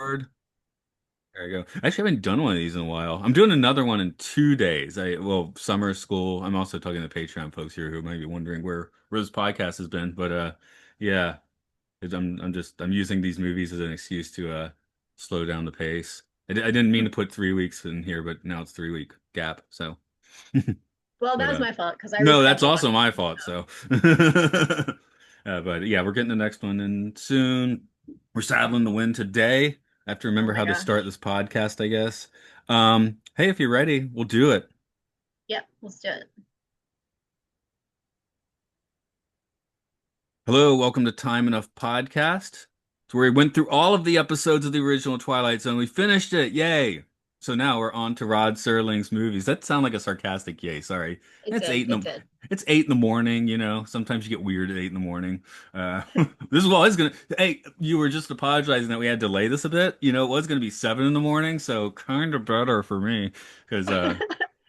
There you go. I actually haven't done one of these in a while. I'm doing another one in 2 days. Summer school. I'm also talking to Patreon folks here who might be wondering where this podcast has been. But yeah, I'm using these movies as an excuse to slow down the pace. I didn't mean to put 3 weeks in here, but now it's 3 week gap. So, Well, that but was my fault because I no, that's rescheduled on also my you. fault. So, but yeah, we're getting the next one in soon. We're saddling the wind today. I have to Oh remember my how to start gosh. this podcast, I guess. Hey, if you're ready, we'll do it. Yep, let's do it. Hello, welcome to Time Enough Podcast. It's where we went through all of the episodes of the original Twilight Zone. We finished it. Yay. So now we're on to Rod Serling's movies. That sounded like a sarcastic yay. Sorry. It It's did. eight in It the did. it's 8 in the morning, you know. Sometimes you get weird at 8 in the morning. This is what I was gonna hey, you were just apologizing that we had to delay this a bit. You know, it was gonna be 7 in the morning, so kind of better for me. Because seven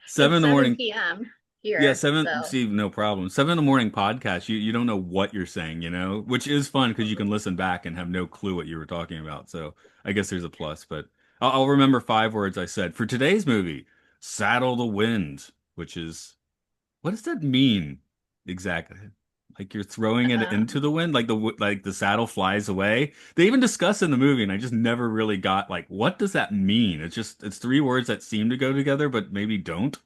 It's in the morning 7 p.m. yeah, here, seven. so See, no problem. 7 in the morning podcast. You don't know what you're saying, which is fun because you can listen back and have no clue what you were talking about. So I guess there's a plus. But I'll remember 5 words I said for today's movie. Saddle the wind, which is what does that mean exactly? Like you're throwing it into um, the wind, like the saddle flies away. They even discuss in the movie, and I just never really got like what does that mean? It's 3 words that seem to go together, but maybe don't.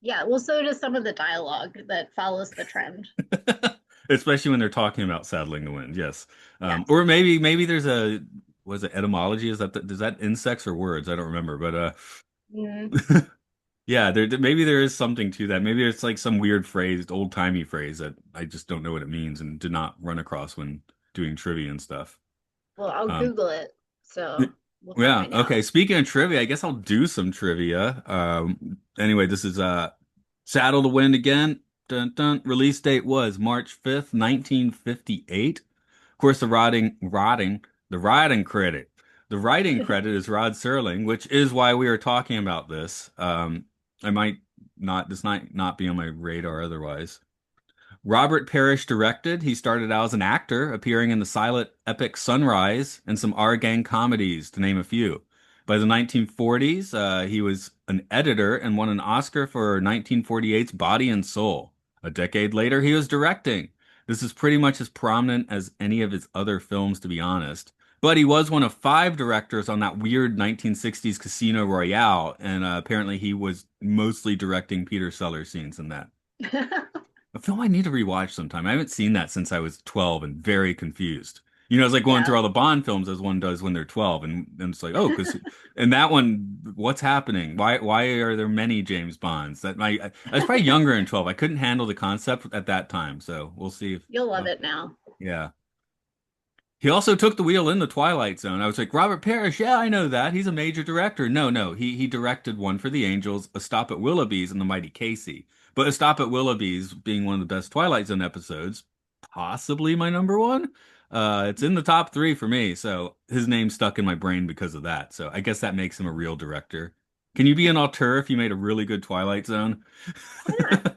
yeah. Well, so does some of the dialogue that follows the trend. Especially when they're talking about saddling the wind, yes. Yes. Or maybe there's a was it etymology? Is that insects or words? I don't remember, but Mm, yeah, maybe there is something to that. Maybe it's like some weird phrase, old-timey phrase that I just don't know what it means and did not run across when doing trivia and stuff. well, I'll Um, Google it, so we'll yeah, find out. okay. Speaking of trivia, I guess I'll do some trivia. Anyway, this is Saddle the Wind again. Dun, dun. Release date was March 5th, 1958. Of course, the writing credit. The writing credit is Rod Serling, which is why we are talking about this. I might not, this might not be on my radar otherwise. Robert Parrish directed. He started out as an actor, appearing in the silent epic Sunrise and some R gang comedies, to name a few. By the 1940s, he was an editor and won an Oscar for 1948's Body and Soul. A decade later, he was directing. This is pretty much as prominent as any of his other films, to be honest. But he was one of 5 directors on that weird 1960s Casino Royale, and apparently he was mostly directing Peter Sellers scenes in that. A film I need to rewatch sometime. I haven't seen that since I was 12 and very confused. It's like going Yeah. through all the Bond films as one does when they're 12, and it's like, oh, because and that one, what's happening? Why are there many James Bonds? I was probably younger than 12. I couldn't handle the concept at that time, so we'll see if You'll love it now. yeah. He also took the wheel in the Twilight Zone. I was like, Robert Parrish, yeah, I know that. He's a major director. No, he directed one for the Angels, A Stop at Willoughby's, and The Mighty Casey. But A Stop at Willoughby's being one of the best Twilight Zone episodes, possibly my number one. It's in the top 3 for me, so his name stuck in my brain because of that. So I guess that makes him a real director. Can you be an auteur if you made a really good Twilight Zone? Why not?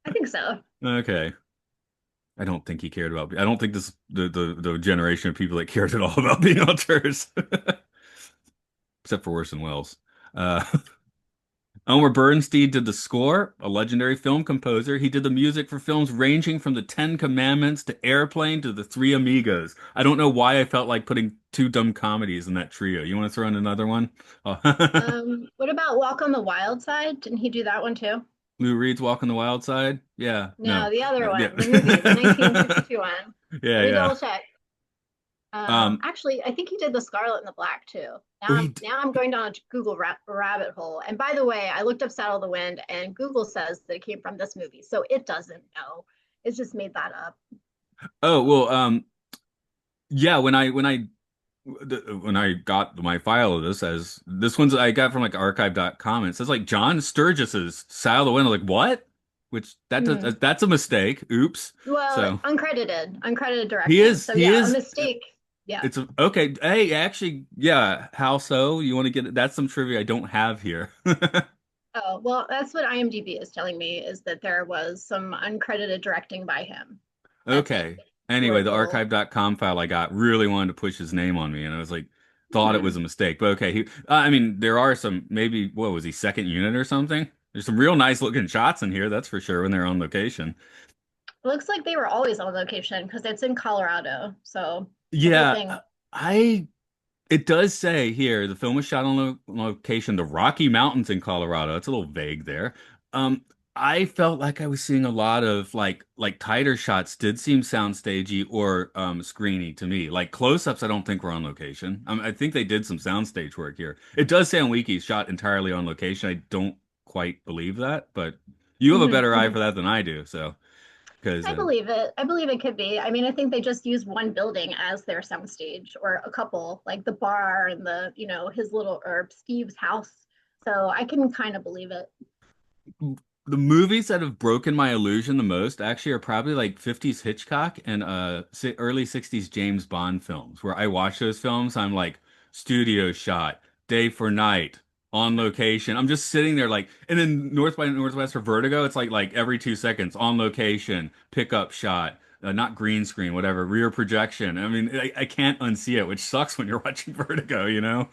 I think so. Okay. I don't think he cared about. I don't think this the generation of people that cared at all about being auteurs, except for Orson Welles. Uh, Elmer Bernstein did the score, a legendary film composer. He did the music for films ranging from The Ten Commandments to Airplane to The Three Amigos. I don't know why I felt like putting 2 dumb comedies in that trio. You want to throw in another one? Oh. What about Walk on the Wild Side? Didn't he do that one too? Lou Reed's Walk on the Wild Side? Yeah, No, no. the other Yeah. one, the movie, the 1962 one. Yeah, Let me yeah. double check. Um, Actually, I think he did the Scarlet and the Black too. oh, Now I'm going down a Google rabbit hole. And by the way, I looked up Saddle the Wind, and Google says that it came from this movie, so it doesn't know. It's just made that up. oh, well, yeah, when I got my file of this as this one's I got from like archive.com. It says like John Sturgis's Sail of the Wind. I'm like, what? Which Hmm. that's a mistake. Oops. Well, So uncredited he directing. is So he yeah, a is mistake. Yeah. okay. Hey, actually, yeah. How so? You want to get it? That's some trivia I don't have here. Oh, well, that's what IMDb is telling me is that there was some uncredited directing by him. That's it. Okay. Anyway, Short the little. archive.com file I got really wanted to push his name on me, and I was like, thought it was a mistake. But okay, I mean, there are some maybe what was he second unit or something? There's some real nice looking shots in here, that's for sure when they're on location. It looks like they were always on location because it's in Colorado. So the whole Yeah, thing. I it does say here the film was shot on location, the Rocky Mountains in Colorado. It's a little vague there. Um, I felt like I was seeing a lot of like tighter shots did seem soundstagey or screeny to me. Like close-ups, I don't think were on location. I think they did some soundstage work here. It does say on Wiki shot entirely on location. I don't quite believe that, but you have a Mhm, better eye mhm. for that than I do. So because I believe it. I believe it could be. I mean, I think they just use one building as their soundstage, or a couple, like the bar and his little or Steve's house. So I can kind of believe it. the movies that have broken my illusion the most actually are probably like 50s Hitchcock and early 60s James Bond films where I watch those films I'm like studio shot day for night on location. I'm just sitting there like and then North by Northwest for Vertigo it's like every 2 seconds on location pickup shot not green screen whatever rear projection. I mean I can't unsee it which sucks when you're watching Vertigo, you know?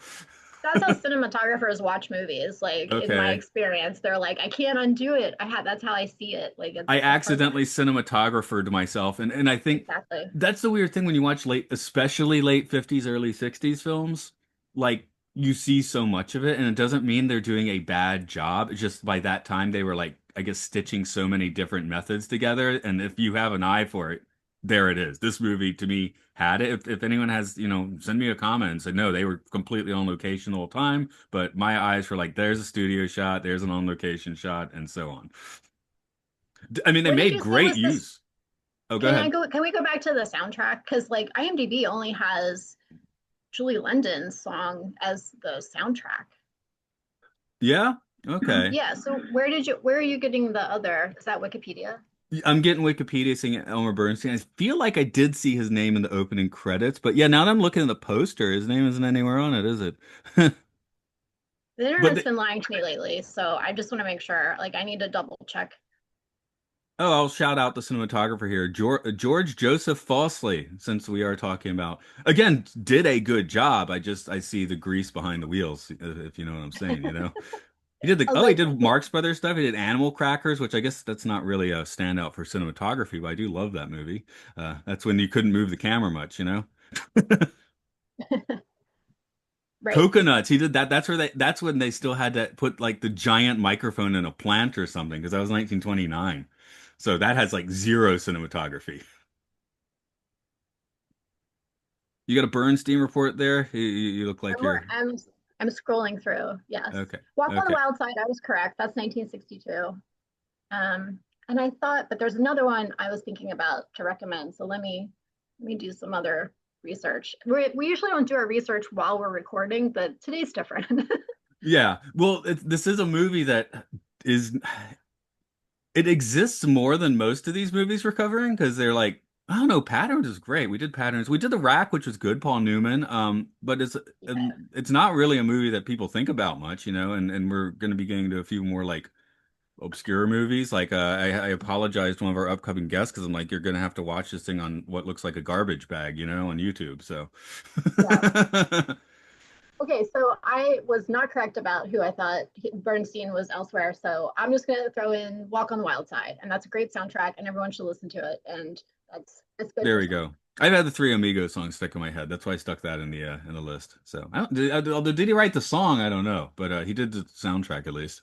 That's how cinematographers watch movies. Like in my Okay. experience, they're like, I can't undo it. That's how I see it. Like I it's perfect. accidentally cinematographed myself, and I think Exactly. that's the weird thing when you watch late, especially late 50s, early 60s films. Like you see so much of it, and it doesn't mean they're doing a bad job. It's just by that time they were like, I guess, stitching so many different methods together. And if you have an eye for it, there it is. This movie to me had it. If anyone has, send me a comment and say no, they were completely on location the whole time. But my eyes were like, there's a studio shot, there's an on location shot, and so on. I mean, they What did made you say great was this? use. Oh, go ahead. Can we go back to the soundtrack? Because like IMDb only has Julie London's song as the soundtrack. Yeah. Okay. Yeah. So where are you getting the other? Is that Wikipedia? I'm getting Wikipedia saying Elmer Bernstein. I feel like I did see his name in the opening credits, but yeah, now that I'm looking at the poster, his name isn't anywhere on it, is it? The But internet's been lying to me lately, so I just want to make sure. Like I need to double check. oh, I'll shout out the cinematographer here, George Joseph Fawsley, since we are talking about again, did a good job. I see the grease behind the wheels, if you know what I'm saying, you know. He did Allegedly. Marx Brothers stuff. He did Animal Crackers, which I guess that's not really a standout for cinematography, but I do love that movie. That's when you couldn't move the camera much, you know. Right. Coconuts, he did that. That's when they still had to put like the giant microphone in a plant or something, because that was 1929. So that has like zero cinematography. You got a Bernstein report there? You look like I'm more, you're I'm scrolling through. Yes. okay. Walk on the Okay. Wild Side. I was correct. That's 1962. And I thought, but there's another one I was thinking about to recommend. So let me do some other research. We usually don't do our research while we're recording, but today's different. Yeah. Well, this is a movie that is it exists more than most of these movies we're covering because they're like, I don't know, Patterns is great. We did Patterns. We did The Rack, which was good, Paul Newman. But Yeah. it's not really a movie that people think about much, you know, and we're going to be getting to a few more like obscure movies. Like I apologized to one of our upcoming guests because I'm like, you're going to have to watch this thing on what looks like a garbage bag, you know, on YouTube. So Yeah. Okay, so I was not correct about who I thought Bernstein was elsewhere. So I'm just going to throw in Walk on the Wild Side, and that's a great soundtrack, and everyone should listen to it. And it's good there for we something. go. I've had the Three Amigos song stuck in my head. That's why I stuck that in the list. So I don't, did he write the song? I don't know, but he did the soundtrack at least.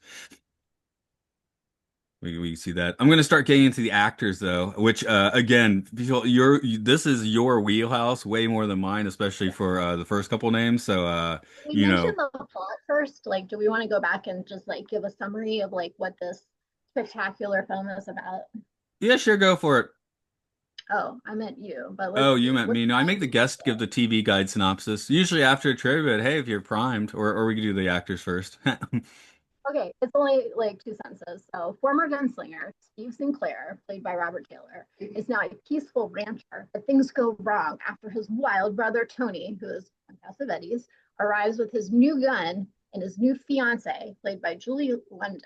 We see that. I'm gonna start getting into the actors though, which again, this is your wheelhouse way more than mine, especially for the first couple names. So We you mentioned know, the plot first. Like, do we want to go back and just like give a summary of like what this spectacular film is about? yeah, sure, go for it. Oh, I meant you, but Oh, let's you see. meant What's me. No, I make the IMDb guest give say? the TV guide synopsis, usually after a trivia, but hey, if you're primed, or we could do the actors first. Okay, it's only like two sentences. So, former gunslinger Steve Sinclair, played by Robert Taylor, is now a peaceful rancher, but things go wrong after his wild brother Tony, who is on Cassavetes, arrives with his new gun and his new fiance, played by Julie London,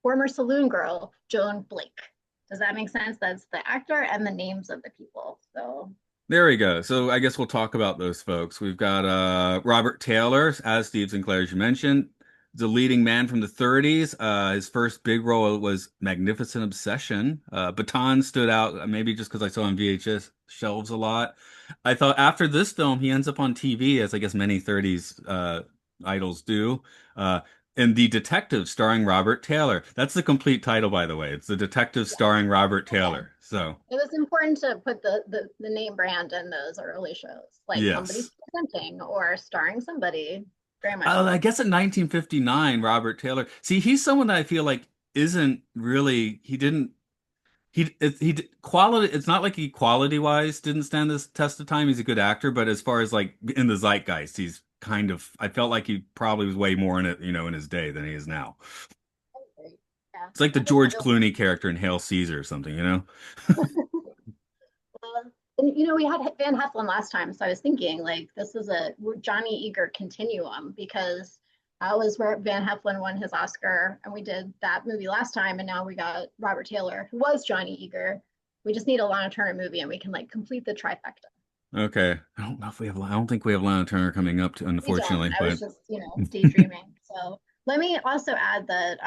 former saloon girl Joan Blake. Does that make sense? That's the actor and the names of the people. So, There we go. So I guess we'll talk about those folks. We've got Robert Taylor as Steve Sinclair, as you mentioned, the leading man from the 30s. His first big role was Magnificent Obsession. Baton stood out, maybe just because I saw on VHS shelves a lot. I thought after this film, he ends up on TV, as I guess many 30s idols do. In The Detective, starring Robert Taylor. That's the complete title, by the way. It's The Detective Yeah. starring Robert Okay. Taylor. So, It was important to put the name brand in those early shows, like somebody's yes. presenting or starring somebody. Very much I so. guess in 1959, Robert Taylor. See, he's someone that I feel like isn't really. He didn't. Quality. It's not like he quality wise didn't stand this test of time. He's a good actor, but as far as like in the zeitgeist, he's kind of. I felt like he probably was way more in it, in his day than he is now. Yeah, It's like the I think George Clooney character in Hail Caesar or something. we had Van Heflin last time, so I was thinking like this is a Johnny Eager continuum because that was where Van Heflin won his Oscar, and we did that movie last time, and now we got Robert Taylor, who was Johnny Eager. We just need a Lana Turner movie, and we can like complete the trifecta. Okay. I don't know if we have. I don't think we have Lana Turner coming up, We don't. unfortunately, I was but. just daydreaming. So let me also add that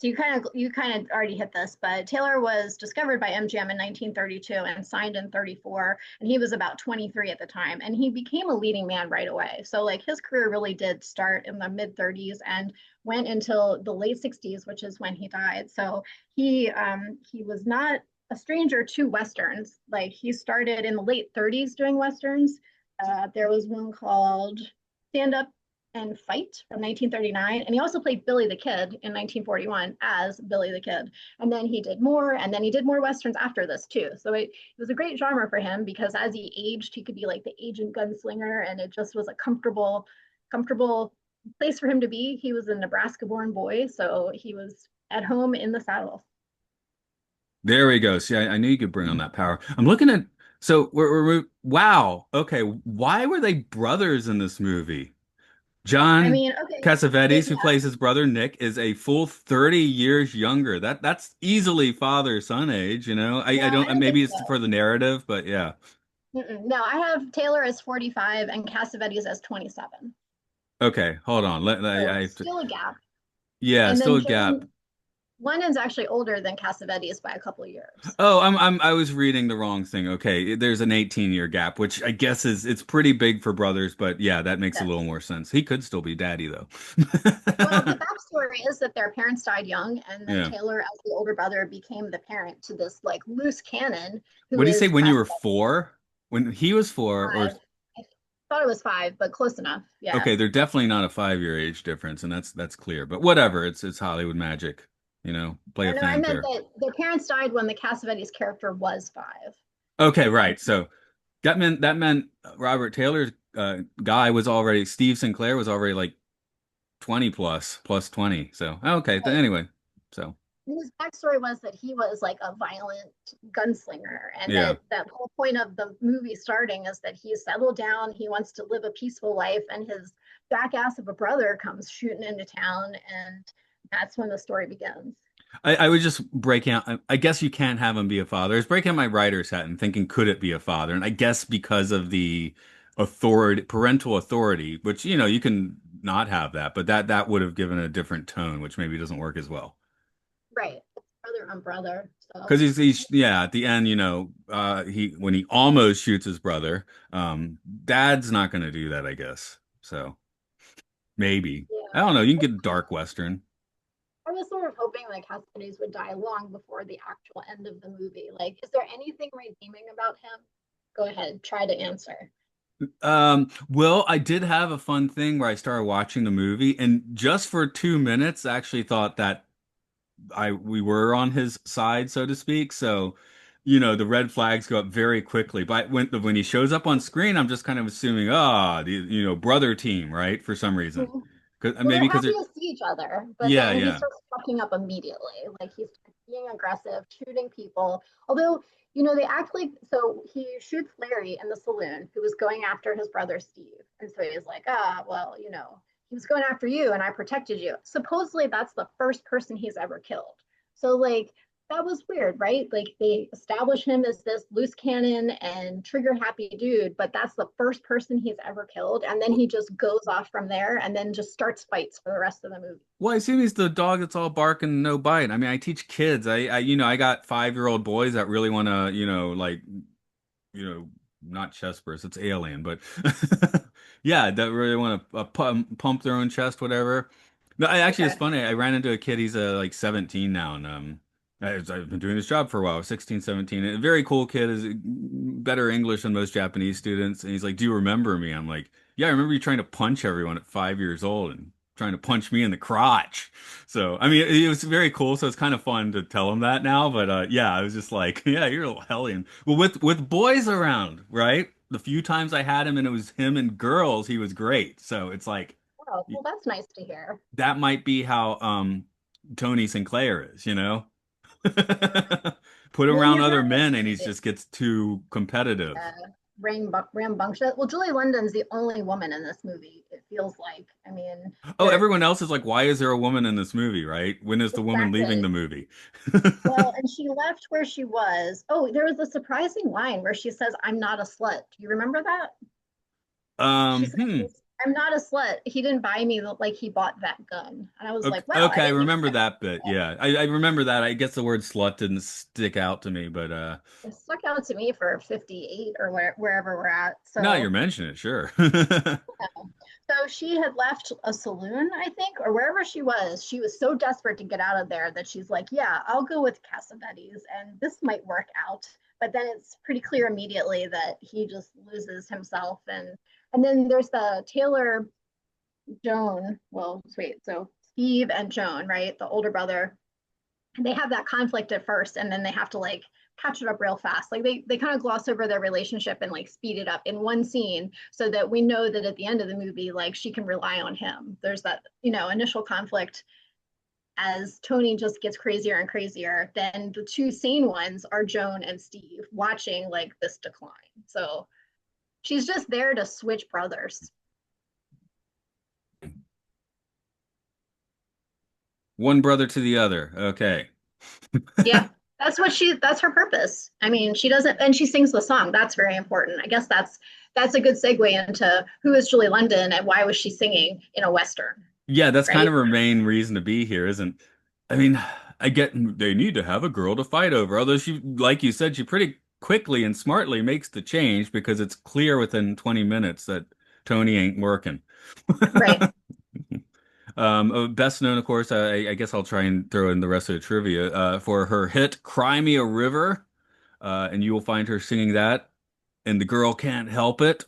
so you kind of already hit this, but Taylor was discovered by MGM in 1932 and signed in 34, and he was about 23 at the time, and he became a leading man right away. So like his career really did start in the mid 30s and went until the late 60s, which is when he died. So he was not a stranger to westerns. Like he started in the late 30s doing westerns. There was one called Stand Up and Fight from 1939. And he also played Billy the Kid in 1941 as Billy the Kid. And then he did more, and then he did more Westerns after this too. So it was a great genre for him because as he aged, he could be like the agent gunslinger, and it just was a comfortable place for him to be. He was a Nebraska born boy, so he was at home in the saddle. There we go. See, I knew you could bring on that power. I'm looking at, so wow. Okay. Why were they brothers in this movie? I John mean, okay, Cassavetes, who yeah, plays his brother Nick, is a full 30 years younger. That's easily father-son age. no, I I don't, don't think maybe it's so. for the narrative, but yeah. No, I have Taylor as 45 and Cassavetes as 27. Okay, hold on. I So have to, still a gap. yeah, And still then a gap. John London's actually older than Cassavetes by a couple of years. Oh, I was reading the wrong thing. Okay, there's an 18-year gap, which I guess it's pretty big for brothers, but yeah, that makes a little Yes. more sense. He could still be daddy though. Well, the backstory is that their parents died young, and then Yeah. Taylor, as the older brother, became the parent to this like loose cannon who What do you say is when you were Cassavetes. 4? When he was 4, or 5. I thought it was 5, but close enough. Yeah. okay, they're definitely not a 5-year age difference, and that's clear. But whatever, it's Hollywood magic. Play Oh a no, I meant fanfare. that their parents died when the Cassavetes character was 5. Okay, And right. So that meant Robert Taylor's guy was already Steve Sinclair was already like 20 plus 20. So okay. right, Anyway, so his backstory was that he was like a violent gunslinger, and yeah. that whole point of the movie starting is that he's settled down, he wants to live a peaceful life, and his jackass of a brother comes shooting into town, and that's when the story begins. I was just breaking out. I guess you can't have him be a father. I was breaking out my writer's hat and thinking, could it be a father? And I guess because of the parental authority, which you can not have that, but that would have given a different tone, which maybe doesn't work as well. Right, it's brother on brother. Because So he's yeah, at the end, he when he almost shoots his brother, dad's not going to do that, I guess. So maybe I yeah, don't know. You can get a dark western. I was sort of hoping like Cassavetes would die long before the actual end of the movie. Like, is there anything redeeming about him? Go ahead, try to answer. Well, I did have a fun thing where I started watching the movie, and just for 2 minutes, I actually thought that we were on his side, so to speak. So, the red flags go up very quickly. But when he shows up on screen, I'm just kind of assuming, the brother team, right? For some reason, Mhm. because Well, maybe they're because happy they're to see each other, but yeah, then he yeah. starts fucking up immediately. Like he's being aggressive, shooting people. Although, they act like so he shoots Larry in the saloon who was going after his brother Steve. And so he's like, well, he was going after you and I protected you. Supposedly that's the first person he's ever killed. So like that was weird, right? Like they establish him as this loose cannon and trigger happy dude, but that's the first person he's ever killed. And then he just goes off from there and then just starts fights for the rest of the movie. Well, I assume he's the dog that's all bark and no bite. I mean, I teach kids. I got 5-year-old boys that really want to, like, you know, not chest burst. It's alien, but yeah, that really want to pump their own chest, whatever. No, it's Okay. funny. I ran into a kid. He's like 17 now, and I've been doing this job for a while. 16, 17. A very cool kid. Is better English than most Japanese students. And he's like, "Do you remember me?" I'm like, "Yeah, I remember you trying to punch everyone at 5 years old and trying to punch me in the crotch." So, I mean, it was very cool. So it's kind of fun to tell him that now. But yeah, I was just like, "Yeah, you're a little hellion." Well, with boys around, right? The few times I had him and it was him and girls, he was great. So it's like Oh, well, that's nice to hear. that might be how Tony Sinclair is, you know? Put him Well, around you other have to men and he be just gets too competitive. rambunctious. Well, Julie London's the only woman in this movie, it feels like. I mean, Oh, there everyone else is like, why is there a woman in this movie, right? When is the woman leaving the exactly. movie? Well, and she left where she was. Oh, there was a surprising line where she says, "I'm not a slut." Do you remember that? She says, Hmm. "I'm not a slut. He didn't buy me like he bought that gun." And I was Okay, like, wow, I okay, I didn't remember expect that bit. Yeah, I remember that. I guess the word slut didn't stick out to me, but it stuck out to me for 58 or wherever we're at. now you're So, mentioning it, sure. yeah. So she had left a saloon, I think, or wherever she was. She was so desperate to get out of there that she's like, yeah, I'll go with Cassavetes and this might work out. But then it's pretty clear immediately that he just loses himself. And then there's the Taylor Joan. Well, wait, so Steve and Joan, right? The older brother, they have that conflict at first and then they have to like catch it up real fast. Like they kind of gloss over their relationship and like speed it up in one scene so that we know that at the end of the movie like she can rely on him. There's that, initial conflict as Tony just gets crazier and crazier. Then the two sane ones are Joan and Steve watching like this decline. So she's just there to switch brothers. One brother to the other. Okay. Yeah. That's her purpose. I mean, she doesn't and she sings the song. That's very important. I guess that's a good segue into who is Julie London and why was she singing in a Western, Yeah, that's kind right? of her main reason to be here, isn't? I mean, I get they need to have a girl to fight over. Although she, like you said, she pretty quickly and smartly makes the change because it's clear within 20 minutes that Tony ain't working. Right. Best known, of course, I guess I'll try and throw in the rest of the trivia, for her hit "Cry Me a River," and you will find her singing that, and the girl can't help it.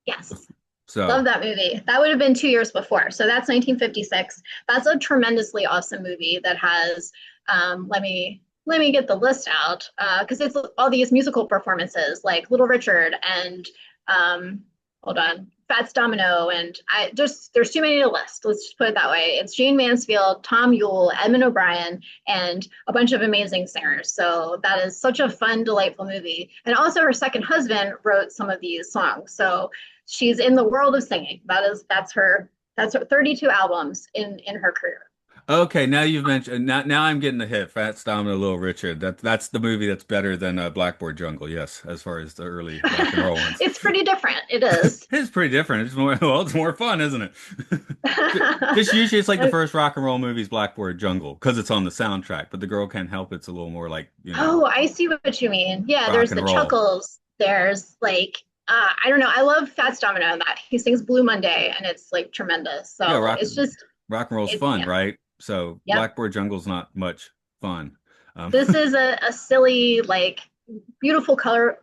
Yes. Love So, that movie. That would have been 2 years before. So that's 1956. That's a tremendously awesome movie that has let me get the list out because it's all these musical performances like Little Richard and um, hold on, Fats Domino and I just there's too many to list. Let's just put it that way. It's Jane Mansfield, Tom Yule, Edmund O'Brien, and a bunch of amazing singers. So that is such a fun, delightful movie. And also her second husband wrote some of these songs. So she's in the world of singing. That's her 32 albums in her career. okay, now you've mentioned now I'm getting the hit. Fats Domino, Little Richard. That's the movie that's better than Blackboard Jungle. Yes, as far as the early rock and roll ones. It's pretty different. It is. It's pretty different. It's more well, it's more fun, isn't it? Just usually it's like the first rock and roll movie's Blackboard Jungle because it's on the soundtrack, but the girl can't help it's a little more like, Oh, I see what you mean. Yeah, rock there's and the roll. chuckles. There's like I don't know. I love Fats Domino in that. He sings Blue Monday and it's like tremendous. Yeah, So it's just rock and roll's it fun, yeah. right? So Yep. Blackboard Jungle's not much fun. This is a silly, like beautiful color,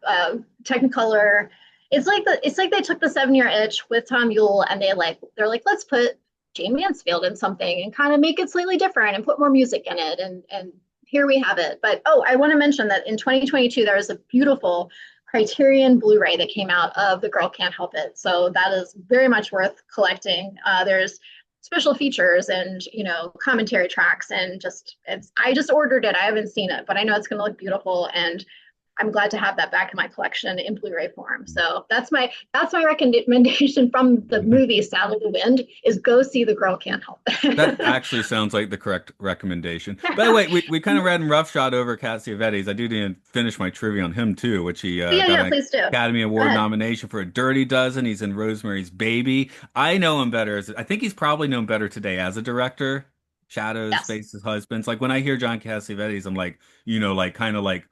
Technicolor. It's like they took the 7 Year Itch with Tom Yule and they're like, let's put Jane Mansfield in something and kind of make it slightly different and put more music in it. And here we have it. But oh, I want to mention that in 2022 there was a beautiful Criterion Blu-ray that came out of The Girl Can't Help It. So that is very much worth collecting. There's special features and commentary tracks and just I just ordered it. I haven't seen it, but I know it's going to look beautiful and I'm glad to have that back in my collection in Blu-ray form. So that's my recommendation from the movie Sound of the Wind is go see The Girl Can't Help That It. actually sounds like the correct recommendation. By the way, we kind of read and roughshod over Cassavetes. I do need to finish my trivia on him too, which he Yeah, got yeah, an please do. Academy Go Award ahead. nomination for A Dirty Dozen. He's in Rosemary's Baby. I know him better I think he's probably known better today as a director. Shadows, Yes. Faces, Husbands. Like when I hear John Cassavetes, I'm like, like kind of like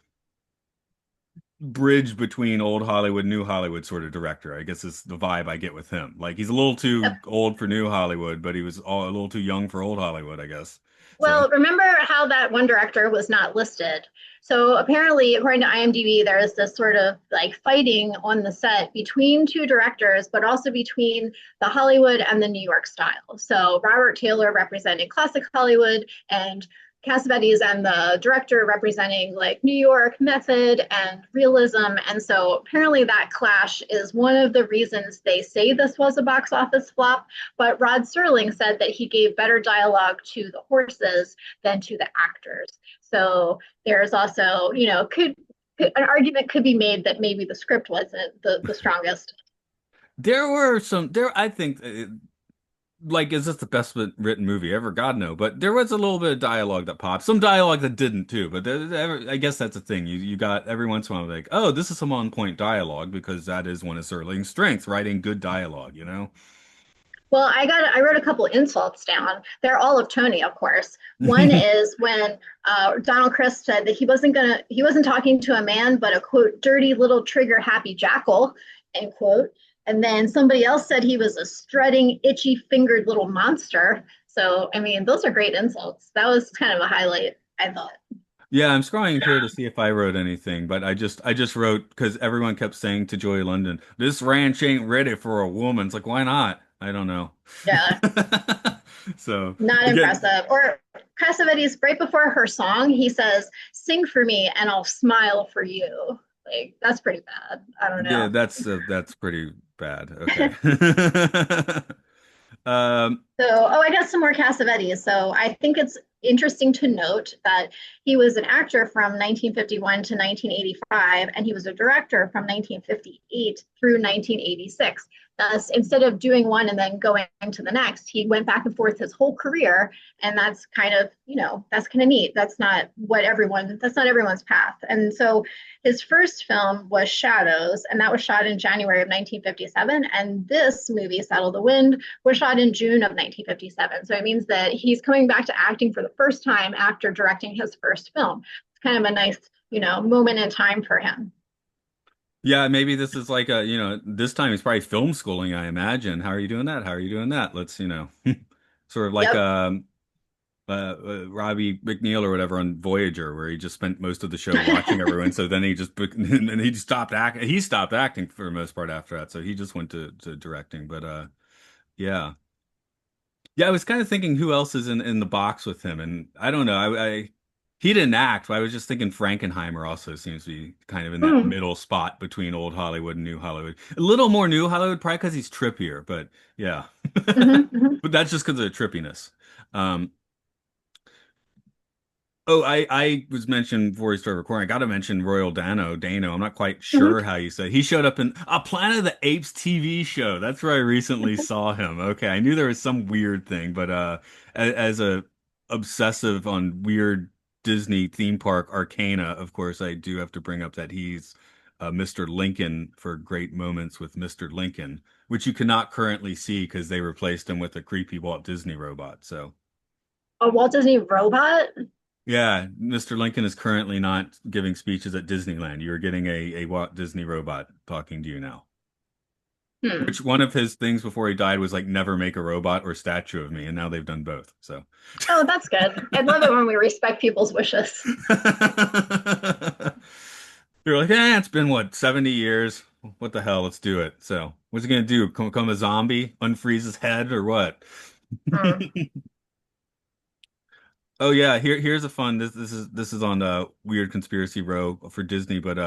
bridge between old Hollywood, new Hollywood sort of director. I guess is the vibe I get with him. Like he's a little too Yep. old for new Hollywood, but he was a little too young for old Hollywood, I guess. So. Well, remember how that one director was not listed? So apparently, according to IMDb, there is this sort of like fighting on the set between two directors, but also between the Hollywood and the New York style. So Robert Taylor representing classic Hollywood and Cassavetes and the director representing like New York method and realism. And so apparently that clash is one of the reasons they say this was a box office flop. But Rod Serling said that he gave better dialogue to the horses than to the actors. So there's also, an argument could be made that maybe the script wasn't the strongest. There were some there. I think, like, is this the best written movie ever? God no. But there was a little bit of dialogue that popped. Some dialogue that didn't too. But I guess that's the thing. You got every once in a while like, oh, this is some on point dialogue because that is one of Serling's strengths, writing good dialogue. You know. Well, I wrote a couple insults down. They're all of Tony, of course. One is when Donald Crisp said that he wasn't talking to a man, but a quote, dirty little trigger happy jackal, end quote. And then somebody else said he was a strutting, itchy fingered little monster. So, I mean, those are great insults. That was kind of a highlight, I thought. Yeah, I'm scrolling here to see if I wrote anything, but I just wrote because everyone kept saying to Joy London, "This ranch ain't ready for a woman." It's like, why not? I don't know. Yeah, So not again, impressive. Or Cassavetes, right before her song, he says, "Sing for me and I'll smile for you." Like, that's pretty bad. I don't yeah, know. that's pretty bad. Okay. Um, So, I got some more Cassavetes. So, I think it's interesting to note that he was an actor from 1951 to 1985, and he was a director from 1958 through 1986. Thus, instead of doing one and then going to the next, he went back and forth his whole career, and that's kind of neat. That's not everyone's path. And so, his first film was Shadows, and that was shot in January of 1957. And this movie, Saddle the Wind, was shot in June of 1957. So it means that he's coming back to acting for the first time after directing his first film. It's kind of a nice, moment in time for him. yeah, maybe this is like this time he's probably film schooling, I imagine. How are you doing that? How are you doing that? Let's, sort of like Yep. Robbie McNeil or whatever on Voyager, where he just spent most of the show watching everyone. So then and he stopped acting. He stopped acting for the most part after that. So he just went to directing. But yeah, yeah. I was kind of thinking who else is in the box with him, and I don't know. He didn't act, but I was just thinking Frankenheimer also seems to be kind of in that Mm-hmm. middle spot between old Hollywood and new Hollywood. A little more new Hollywood, probably because he's trippier. But yeah, Mm-hmm. but that's just because of the trippiness. Um, Oh, I was mentioned before we started recording. I got to mention Royal Dano. I'm not quite sure Mm-hmm. how you say. He showed up in a Planet of the Apes TV show. That's where I recently saw him. Okay, I knew there was some weird thing, but as a obsessive on weird Disney theme park arcana, of course, I do have to bring up that he's Mr. Lincoln for Great Moments with Mr. Lincoln, which you cannot currently see because they replaced him with a creepy Walt Disney robot. So. A Walt Disney robot? Yeah, Mr. Lincoln is currently not giving speeches at Disneyland. You're getting a Walt Disney robot talking to you now. Hmm. Which one of his things before he died was like never make a robot or statue of me, and now they've done both. So Oh, that's good. I love it when we respect people's wishes. you're like, it's been what, 70 years? What the hell? Let's do it. So what's he gonna do? Come a zombie, unfreeze his head, or what? Hmm. Oh yeah, here's a fun. This is on Weird Conspiracy Row for Disney, but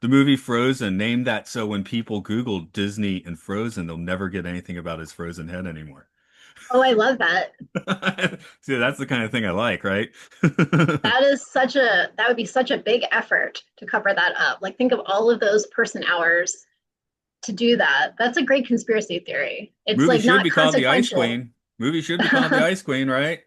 the movie Frozen named that so when people Google Disney and Frozen, they'll never get anything about his frozen head anymore. Oh, I love that. See, that's the kind of thing I like, right? That would be such a big effort to cover that up. Like think of all of those person hours to do that. That's a great conspiracy theory. It's Movie like should not be called The Ice consequential. Queen. Movie should be called The Ice Queen, right?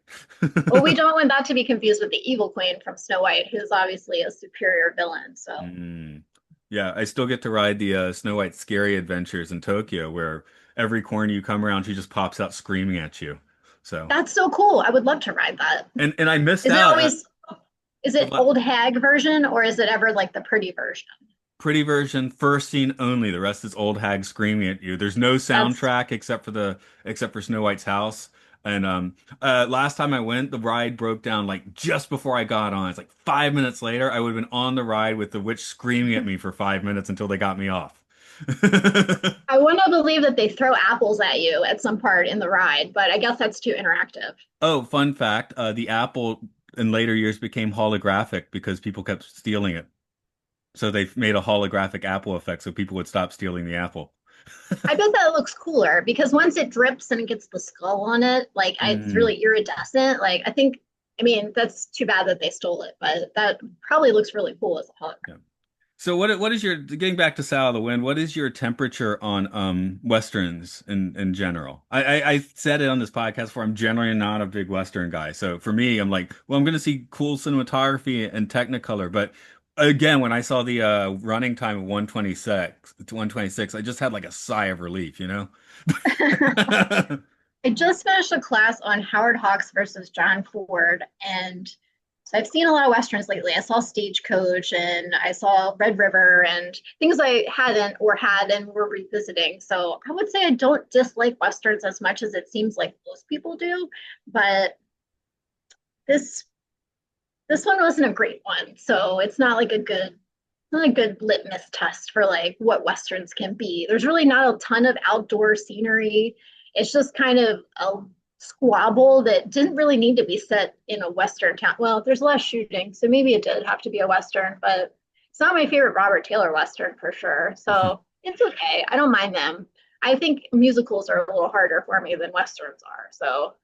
Well, we don't want that to be confused with the evil queen from Snow White, who's obviously a superior villain. So Mm. Yeah, I still get to ride the Snow White Scary Adventures in Tokyo, where every corner you come around, she just pops out screaming at you. So, that's so cool. I would love to ride that. and I missed Is it out. always, is The it old hag version or is it ever like the pretty version? pretty version, first scene only. The rest is old hag screaming at you. There's no That's soundtrack except for Snow White's house. And last time I went, the ride broke down like just before I got on. It's like 5 minutes later, I would have been on the ride with the witch screaming at me for 5 minutes until they got me off. I want to believe that they throw apples at you at some part in the ride, but I guess that's too interactive. Oh, fun fact, the Apple in later years became holographic because people kept stealing it. So they made a holographic Apple effect so people would stop stealing the Apple. I bet that looks cooler because once it drips and it gets the skull on it, it's Mm. really iridescent. Like I think, I mean, that's too bad that they stole it, but that probably looks really cool as a hologram. Yeah. So what is your getting back to Sow of the Wind, what is your temperature on Westerns in general? I said it on this podcast before, I'm generally not a big Western guy. So for me, I'm like, well, I'm gonna see cool cinematography and Technicolor. But again, when I saw the running time of 126, I just had like a sigh of relief, you know? I just finished a class on Howard Hawks versus John Ford, and so I've seen a lot of westerns lately. I saw Stagecoach and I saw Red River and things I hadn't or had and were revisiting. So I would say I don't dislike westerns as much as it seems like most people do, but this this one wasn't a great one. So it's not a good litmus test for like what westerns can be. There's really not a ton of outdoor scenery. It's just kind of a squabble that didn't really need to be set in a western town. Well, there's less shooting, so maybe it did have to be a western, but it's not my favorite Robert Taylor western for sure. So it's okay. I don't mind them. I think musicals are a little harder for me than westerns are. So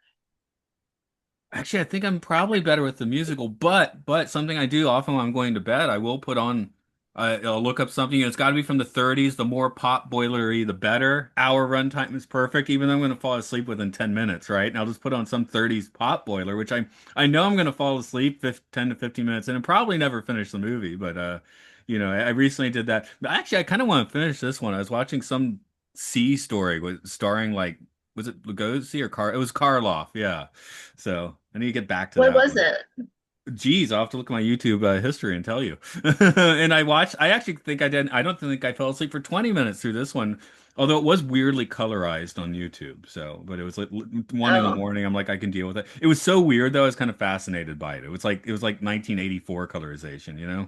Actually, I think I'm probably better with the musical, but something I do often when I'm going to bed, I will put on. I'll look up something. It's got to be from the 30s. The more pop boilery, the better. Hour runtime is perfect. Even though I'm going to fall asleep within 10 minutes, right? And I'll just put on some 30s pop boiler, which I know I'm going to fall asleep 10 to 15 minutes in and probably never finish the movie. But I recently did that. But actually, I kind of want to finish this one. I was watching some sea story with starring like was it Lugosi or Car? It was Karloff, yeah. So I need to get back to what that was one. it? Geez, I'll have to look at my YouTube history and tell you. And I actually think I did. I don't think I fell asleep for 20 minutes through this one, although it was weirdly colorized on YouTube. So, but it was like 1 in the Oh, morning. I'm like, I can deal with it. It was so weird though. I was kind of fascinated by it. It was like 1984 colorization, you know?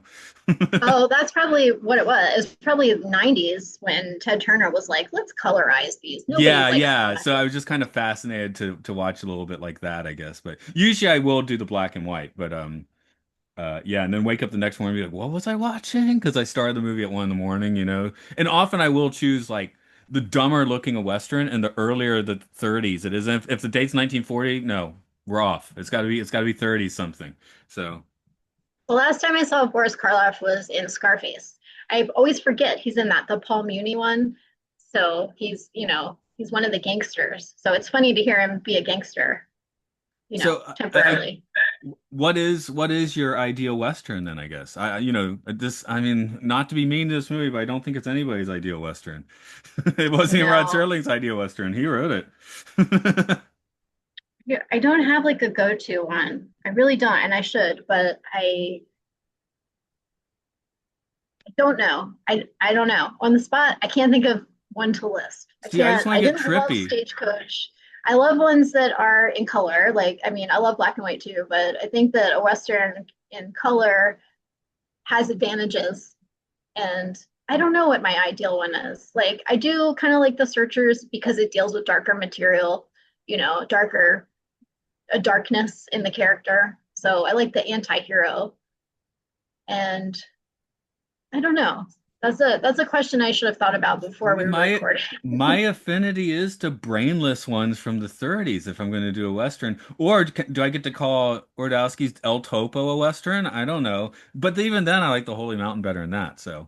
oh, that's probably what it was. It was probably the 90s when Ted Turner was like, let's colorize these. Nobody Yeah, likes yeah. black So and I was just kind of fascinated to watch a little bit like that, I guess. But usually I will do the black and white. But yeah, and then wake up the next morning and be like, what was I watching? Because I started the movie at 1 in the morning, you know. And often I will choose like the dumber looking a Western and the earlier the 30s it is. If the date's 1940, no, we're off. It's gotta be 30 something. So the last time I saw Boris Karloff was in Scarface. I always forget he's in that, the Paul Muni one. So he's one of the gangsters. So it's funny to hear him be a gangster, so temporarily. what is your ideal Western then, I guess? I mean, not to be mean to this movie, but I don't think it's anybody's ideal Western. It wasn't even Rod No, Serling's ideal Western. He wrote it. yeah, I don't have like a go-to one. I really don't, and I should, but I don't know. I don't know. On the spot, I can't think of one to list. I See, I just can't. want I to get didn't love trippy. Stagecoach. I love ones that are in color. Like, I mean, I love black and white too, but I think that a Western in color has advantages. And I don't know what my ideal one is. Like, I do kind of like The Searchers because it deals with darker material, a darkness in the character. So I like the anti-hero. And I don't know. That's a question I should have thought about before we were My recording. my affinity is to brainless ones from the 30s if I'm going to do a Western. Or do I get to call Ordowski's El Topo a Western? I don't know. But even then, I like the Holy Mountain better than that. So,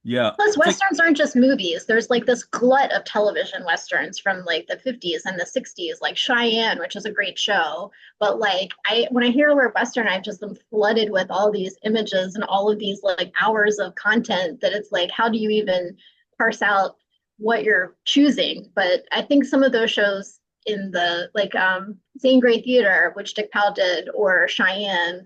yeah, Plus, it's like westerns aren't just movies. There's like this glut of television westerns from like the 50s and the 60s, like Cheyenne, which is a great show. But like I when I hear the word western, I've just been flooded with all these images and all of these like hours of content that it's like, how do you even parse out what you're choosing? But I think some of those shows in the like Zane Grey Theater, which Dick Powell did, or Cheyenne,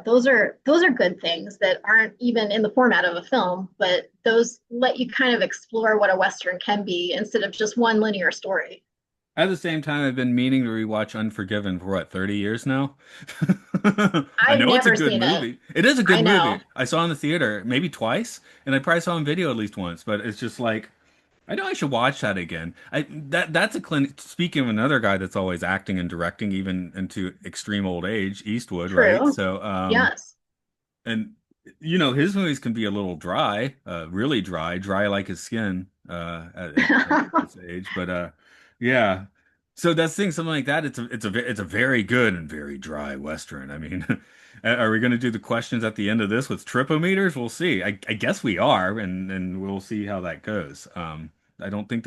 those are good things that aren't even in the format of a film, but those let you kind of explore what a Western can be instead of just one linear story. at the same time, I've been meaning to rewatch Unforgiven for what, 30 years now? I I've know it's a never good seen it. movie. It is a good I know. movie. I saw it in the theater maybe twice, and I probably saw it on video at least once, but it's just like I know I should watch that again. That's a clinic. Speaking of another guy that's always acting and directing, even into extreme old age, Eastwood, right? True. So, Yes. and his movies can be a little dry, really dry, dry like his skin, at this age. But yeah. So that's the thing, something like that. It's a very good and very dry Western. I mean, are we going to do the questions at the end of this with tripometers? We'll see. I guess we are, and we'll see how that goes. I don't think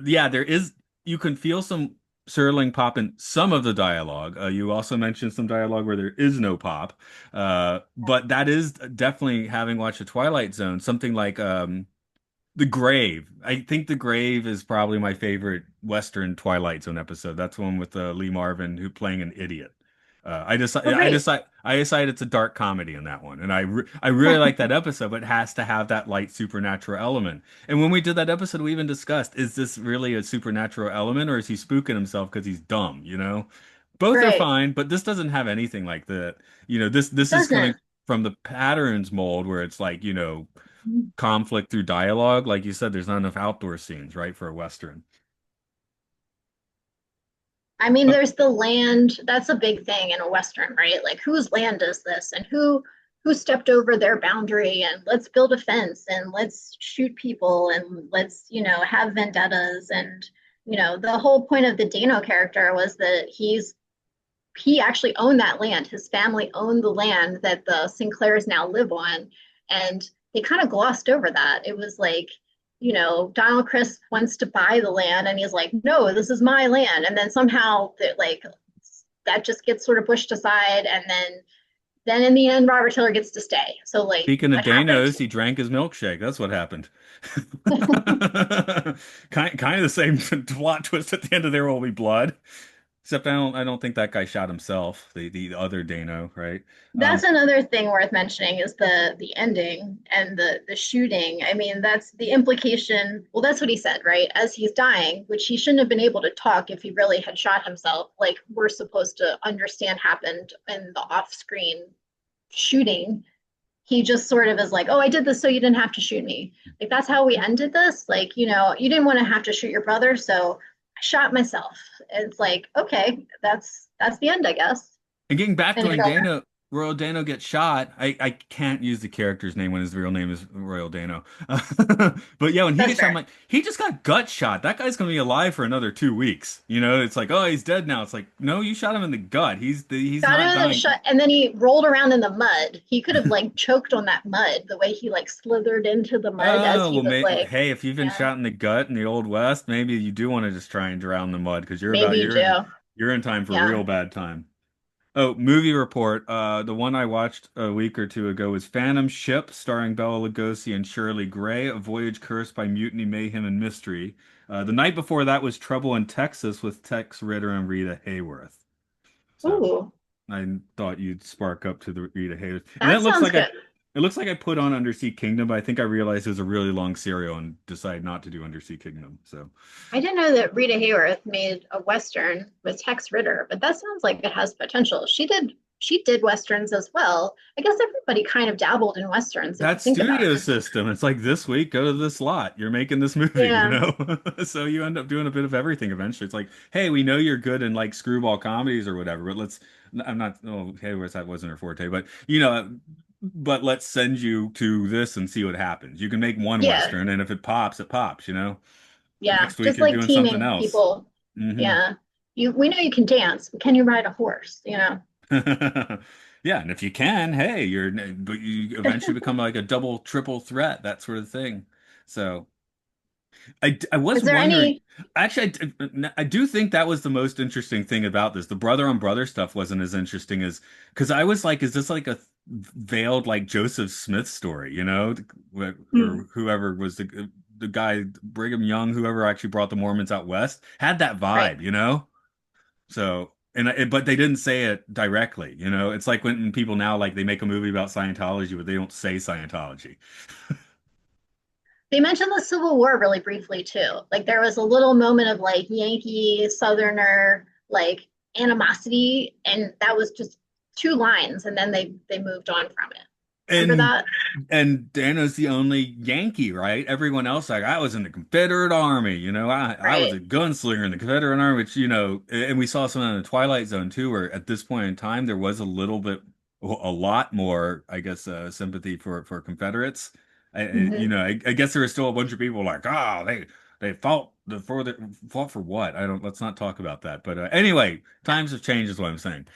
yeah, there is. You can feel some Serling pop in some of the dialogue. You also mentioned some dialogue where there is no pop. But that is definitely, having watched the Twilight Zone, something like The Grave. I think The Grave is probably my favorite Western Twilight Zone episode. That's the one with Lee Marvin who playing an idiot. Oh, great. I decide it's a dark comedy in that one, and I really like that episode, but it has to have that light supernatural element. And when we did that episode, we even discussed, is this really a supernatural element, or is he spooking himself because he's dumb? Both are Right. fine, but this doesn't have anything like that. It This is coming doesn't. from the patterns mold where it's like, conflict through dialogue. Like you said, there's not enough outdoor scenes, right, for a Western. I mean, Uh, there's the land. That's a big thing in a Western, right? Like whose land is this and who stepped over their boundary and let's build a fence and let's shoot people and let's, have vendettas and the whole point of the Dano character was that he actually owned that land. His family owned the land that the Sinclairs now live on. And they kind of glossed over that. It was like, Donald Crisp wants to buy the land and he's like, no, this is my land. And then somehow that just gets sort of pushed aside. And then in the end, Robert Taylor gets to stay. So like Speaking of what happened? Danos, he drank his milkshake. That's what happened. Kind of the same plot twist at the end of There Will Be Blood. Except I don't think that guy shot himself. The other Dano, right? That's another thing worth mentioning is the ending and the shooting. I mean, that's the implication. Well, that's what he said, right? As he's dying, which he shouldn't have been able to talk if he really had shot himself, like we're supposed to understand happened in the off-screen shooting. He just sort of is like, "Oh, I did this so you didn't have to shoot me." Like that's how we ended this. Like, you didn't want to have to shoot your brother, so I shot myself. It's like, okay, that's the end, I guess. And getting back to Finish when over. Royal Dano gets shot, I can't use the character's name when his real name is Royal Dano. But yeah, when he That's gets shot, I'm fair. like, he just got gut shot. That guy's gonna be alive for another 2 weeks. It's like, oh, he's dead now. It's like, no, you shot him in the gut. He's Got not him in the dying. shot, and then he rolled around in the mud. He could have like choked on that mud the way he like slithered into the mud as Oh, he well, was like, hey, if you've been yeah, shot in the gut in the Old West, maybe you do want to just try and drown the mud because maybe you do. you're in time for Yeah. real bad time. Oh, movie report. The one I watched a week or two ago was Phantom Ship, starring Bela Lugosi and Shirley Gray, a voyage cursed by mutiny, mayhem, and mystery. The night before that was Trouble in Texas with Tex Ritter and Rita Hayworth. So Ooh, I thought you'd spark up to the Rita Hayworth. And that sounds good. it looks like I put on Undersea Kingdom, but I think I realized it was a really long serial and decided not to do Undersea Kingdom. So I didn't know that Rita Hayworth made a Western with Tex Ritter, but that sounds like it has potential. She did Westerns as well. I guess everybody kind of dabbled in Westerns if you that think about studio it. system, it's like this week, go to this lot. You're making this movie, Yeah, So you end up doing a bit of everything eventually. It's like, hey, we know you're good in like screwball comedies or whatever, but I'm not, oh, hey, where's that wasn't her forte, but but let's send you to this and see what happens. You can make one Yeah, Western, and if it pops, it pops, you know? yeah, Next week just you're like doing something teaming else. people. Hmm. Yeah, we know you can dance, but can you ride a horse? You know? Yeah, and if you can, hey, but you eventually become like a double, triple threat, that sort of thing. So I was Is there wondering, any? actually, I do think that was the most interesting thing about this. The brother on brother stuff wasn't as interesting as, because I was like, is this like a veiled like Joseph Smith story, you know, Hmm, or whoever was the guy, Brigham Young, whoever actually brought the Mormons out west, had that right. vibe, you know? So, but they didn't say it directly, you know? It's like when people now like they make a movie about Scientology, but they don't say Scientology. They mentioned the Civil War really briefly too. Like there was a little moment of like Yankee Southerner like animosity, and that was just two lines, and then they moved on from it. Remember And that? Dano's the only Yankee, right? Everyone else, like, I was in the Confederate Army, you know, I was Right. a gunslinger in the Confederate Army, which, you know, and we saw some in the Twilight Zone too, where at this point in time there was a little bit, a lot more, I guess, sympathy for Confederates. You Hmm. know, I guess there was still a bunch of people like, oh, they fought for what? I don't. Let's not talk about that. But anyway, times have changed, is what I'm saying.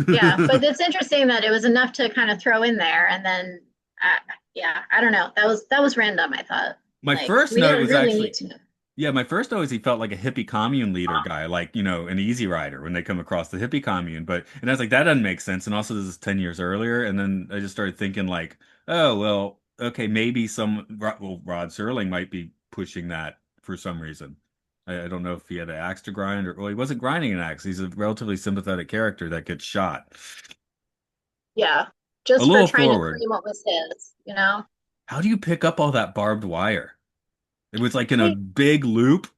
Yeah, but it's interesting that it was enough to kind of throw in there, and then, yeah, I don't know. That was random. I thought My like first we note didn't was really need actually, to know. yeah, my first note is he felt like a hippie commune leader guy, like, you know, an Easy Rider when they come across the hippie commune. And I was like, that doesn't make sense. And also, this is 10 years earlier. And then I just started thinking, like, oh, well, okay, maybe well, Rod Serling might be pushing that for some reason. I don't know if he had an axe to grind or, well, he wasn't grinding an axe. He's a relatively sympathetic character that gets shot. Yeah, A just for little trying to forward. claim what was his. You know. How do you pick up all that barbed wire? It was like in a Right. big loop.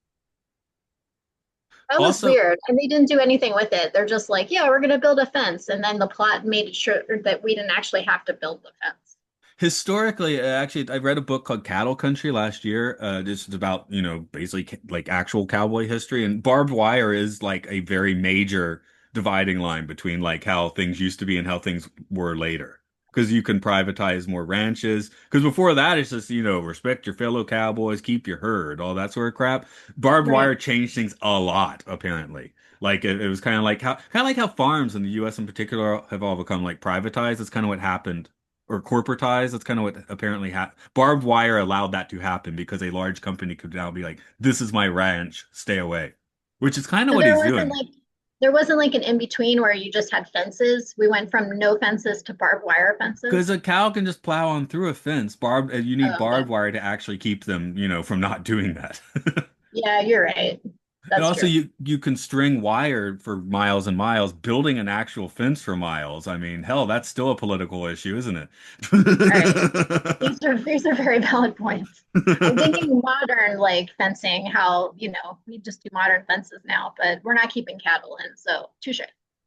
That was Also, weird. And they didn't do anything with it. They're just like, yeah, we're going to build a fence. And then the plot made sure that we didn't actually have to build the fence. historically, actually, I read a book called Cattle Country last year. This is about, you know, basically like actual cowboy history, and barbed wire is like a very major dividing line between like how things used to be and how things were later. Because you can privatize more ranches. Because before that, it's just, you know, respect your fellow cowboys, keep your herd, all that sort of crap. Barbed Right. wire changed things a lot, apparently. Like it was kind of like how farms in the U.S. in particular have all become like privatized. That's kind of what happened or corporatized. That's kind of what apparently happened. Barbed wire allowed that to happen because a large company could now be like, "This is my ranch, stay away," which is kind of So what he's doing. there wasn't like an in between where you just had fences. We went from no fences to barbed wire Because fences. a cow can just plow on through a fence. You need Oh, okay. barbed wire to actually keep them, you know, from not doing that. Yeah, you're right. And That's also, true. you can string wire for miles and miles. Building an actual fence for miles. I mean, hell, that's still a political issue, isn't All right. it? These are very valid points. I'm thinking modern like fencing, how, we just do modern fences now, but we're not keeping cattle in, so touche.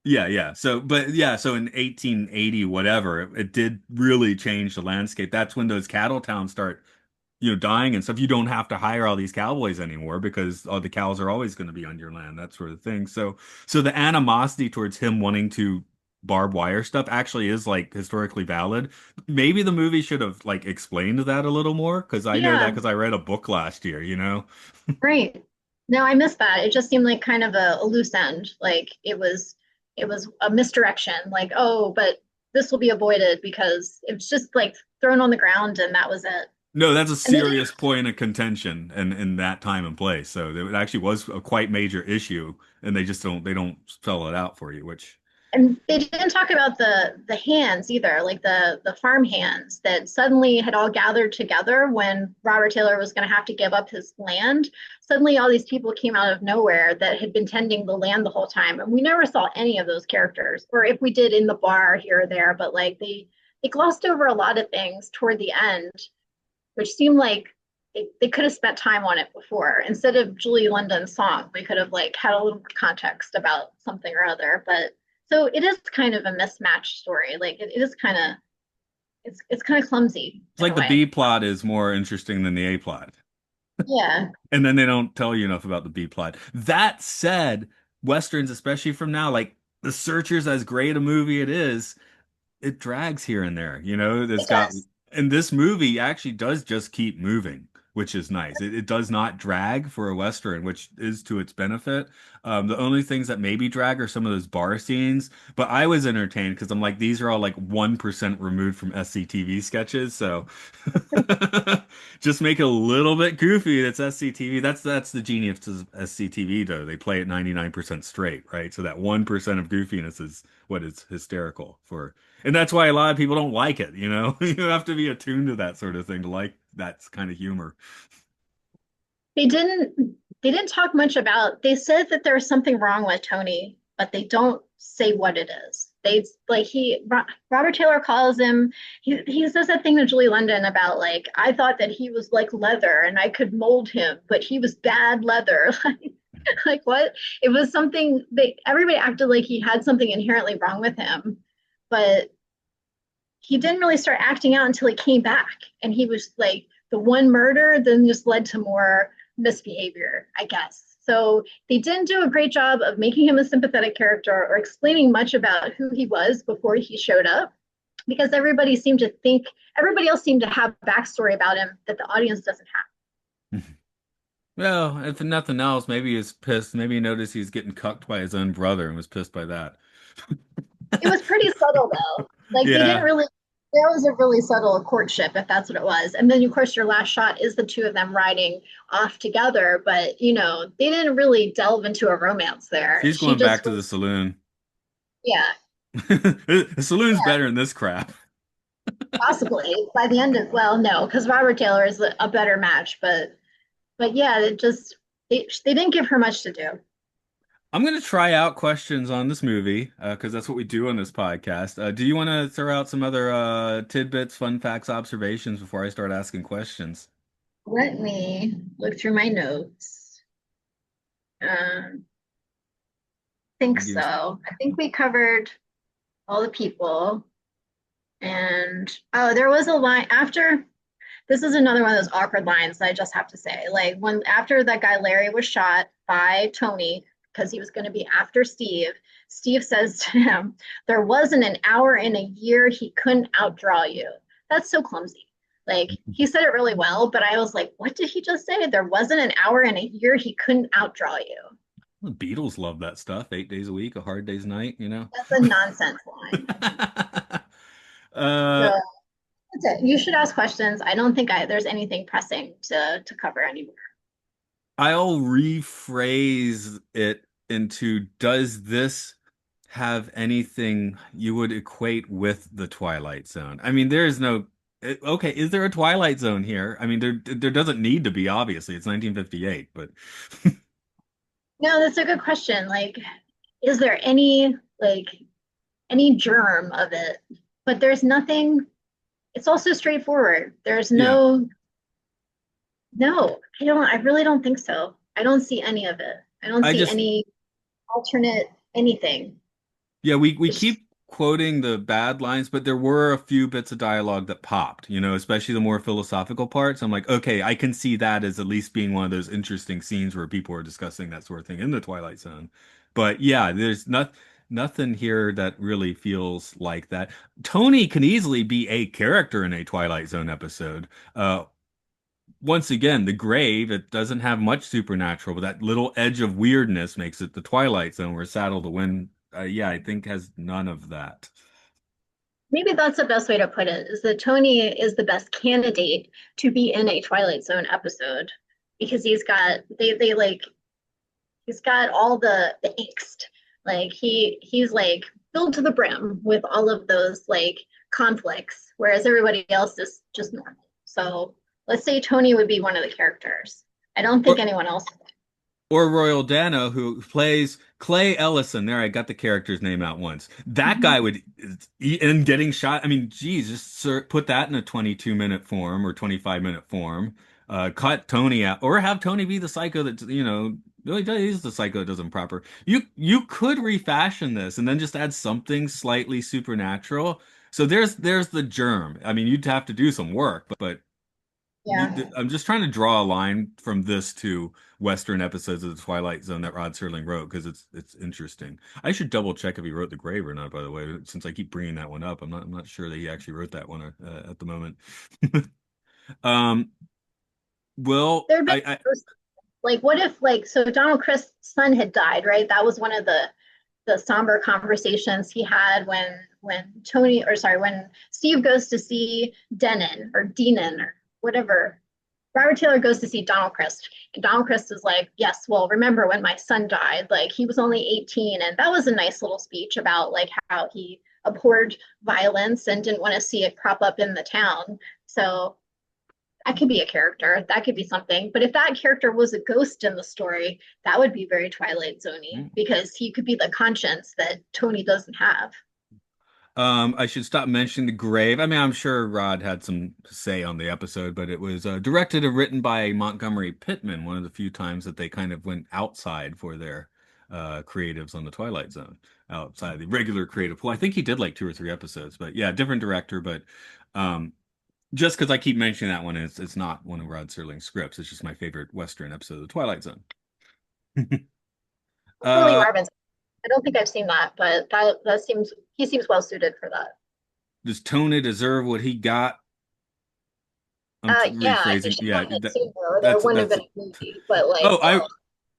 Yeah, yeah. So in 1880, whatever, it did really change the landscape. That's when those cattle towns start, you know, dying and stuff. You don't have to hire all these cowboys anymore because all the cows are always going to be on your land, that sort of thing. So the animosity towards him wanting to barb wire stuff actually is like historically valid. Maybe the movie should have like explained that a little more because I know that Yeah, because I read a book last year, you know? great. No, I missed that. It just seemed like kind of a loose end. Like it was a misdirection. Like, oh, but this will be avoided because it was just like thrown on the ground and that was it. No, that's a And they didn't serious point of contention in that time and place. So it actually was a quite major issue, and they don't spell it out for you, which and they didn't talk about the hands either, like the farm hands that suddenly had all gathered together when Robert Taylor was going to have to give up his land. Suddenly all these people came out of nowhere that had been tending the land the whole time, and we never saw any of those characters, or if we did in the bar here or there, but like they glossed over a lot of things toward the end, which seemed like they could have spent time on it before. Instead of Julie London's song, we could have like had a little more context about something or other. But so it is kind of a mismatched story. Like it is kind of it's kind of clumsy it's in like a the way. B plot is more interesting than the A plot. Yeah. And then they don't tell you enough about the B plot. That said, Westerns, especially from now, like The Searchers, as great a movie it is, it drags here and there. You know, it's It got, does. and this movie actually does just keep moving, which is nice. It does not drag for a Western, which is to its benefit. The only things that maybe drag are some of those bar scenes, but I was entertained because I'm like, these are all like 1% removed from SCTV sketches. So just make it a little bit goofy. That's SCTV. That's the genius of SCTV though. They play it 99% straight, right? So that 1% of goofiness is what is hysterical for. And that's why a lot of people don't like it, you know? You have to be attuned to that sort of thing to like that kind of humor. They didn't they didn't talk much about they said that there was something wrong with Tony, but they don't say what it is. They like Robert Taylor calls him he says that thing to Julie London about like I thought that he was like leather and I could mold him, but he was bad leather. Like what? It was something they everybody acted like he had something inherently wrong with him, but he didn't really start acting out until he came back. And he was like the one murder then just led to more misbehavior, I guess. So they didn't do a great job of making him a sympathetic character or explaining much about who he was before he showed up because everybody else seemed to have backstory about him that the audience doesn't have. Well, if nothing else, maybe he was pissed. Maybe he noticed he was getting cucked by his own brother and was pissed by that. It was pretty subtle though. Like they didn't Yeah. really there was a really subtle courtship if that's what it was. And then of course your last shot is the two of them riding off together, but they didn't really delve into a romance there. She's She going back just to was the saloon. yeah, The saloon's yeah, better than this crap. possibly by the end of well, no, because Robert Taylor is a better match, but yeah, they didn't give her much to do. I'm going to try out questions on this movie because that's what we do on this podcast. Do you want to throw out some other tidbits, fun facts, observations before I start asking questions? Let me look through my notes. Um, think Give us- so. I think we covered all the people. And oh, there was a line after this is another one of those awkward lines that I just have to say. Like when after that guy Larry was shot by Tony because he was going to be after Steve, Steve says to him, "There wasn't an hour in a year he couldn't outdraw you." That's so clumsy. Like he said it really well, but I was like, "What did he just say? There wasn't an hour in a year he couldn't outdraw you." The Beatles love that stuff. 8 days a week, a hard day's night, you know? That's a nonsense line. So uh, that's it. You should ask questions. I don't think there's anything pressing to cover anymore. I'll rephrase it into, does this have anything you would equate with the Twilight Zone? I mean, there is no, okay, is there a Twilight Zone here? I mean, there doesn't need to be, obviously. It's 1958, but No, that's a good question. Like, is there any germ of it? But there's nothing. It's also straightforward. There's yeah. no. I really don't think so. I don't see any of it. I don't I see just any alternate anything. Yeah, we It's just, keep quoting the bad lines, but there were a few bits of dialogue that popped, you know, especially the more philosophical parts. I'm like, okay, I can see that as at least being one of those interesting scenes where people are discussing that sort of thing in the Twilight Zone. But yeah, there's nothing here that really feels like that. Tony can easily be a character in a Twilight Zone episode. Once again, the grave, it doesn't have much supernatural, but that little edge of weirdness makes it the Twilight Zone, where Saddle to Win, yeah, I think has none of that. maybe that's the best way to put it. Is that Tony is the best candidate to be in a Twilight Zone episode because he's got all the angst. Like he's like filled to the brim with all of those like conflicts, whereas everybody else is just normal. So let's say Tony would be one of the characters. I don't think Or anyone else. or Royal Dano, who plays Clay Ellison. There, I got the character's name out once. That guy Mhm. would, and getting shot. I mean, geez, just put that in a 22-minute form or 25-minute form. Cut Tony out, or have Tony be the psycho that, really he's the psycho that does him proper. You could refashion this and then just add something slightly supernatural. So there's the germ. I mean, you'd have to do some work, but Yeah. I'm just trying to draw a line from this to Western episodes of the Twilight Zone that Rod Serling wrote because it's interesting. I should double check if he wrote The Grave or not, by the way, since I keep bringing that one up. I'm not sure that he actually wrote that one at the moment. Um, well, There'd been I like what if like so Donald Christ's son had died, right? That was one of the somber conversations he had when Tony or sorry, when Steve goes to see Denon or whatever. Robert Taylor goes to see Donald Christ. And Donald Christ is like, yes, well, remember when my son died? Like he was only 18. And that was a nice little speech about like how he abhorred violence and didn't want to see it crop up in the town. So that could be a character. That could be something. But if that character was a ghost in the story, that would be very Twilight Zoney because he could be the conscience that Tony doesn't have. I should stop mentioning The Grave. I mean, I'm sure Rod had some say on the episode, but it was directed and written by Montgomery Pittman, one of the few times that they kind of went outside for their creatives on the Twilight Zone, outside the regular creative pool. I think he did like two or three episodes, but yeah, different director. But um, just because I keep mentioning that one, it's not one of Rod Serling's scripts. It's just my favorite Western episode of the Twilight Zone. Curly uh, Marvin's. I don't think I've seen that, but that seems he seems well suited for that. does Tony deserve what he got? I'm Yeah, he rephrasing. should Yeah, have it sooner. There wouldn't have that's been a movie, but like, Oh, I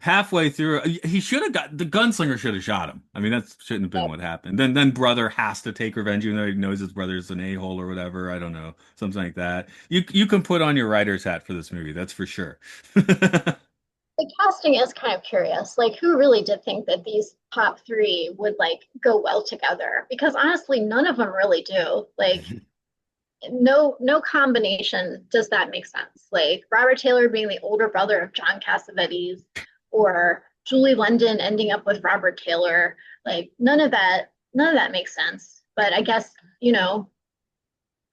halfway through, he should have got the gunslinger should have shot him. I mean, that shouldn't have been what happened. Then brother has to take revenge, even though he knows his brother's an a-hole or whatever. I don't know, something like that. You can put on your writer's hat for this movie, that's for sure. the casting is kind of curious. Like, who really did think that these top three would like go well together? Because honestly, none of them really do. Like, no combination does that make sense. Like Robert Taylor being the older brother of John Cassavetes, or Julie London ending up with Robert Taylor. Like, none of that makes sense. But I guess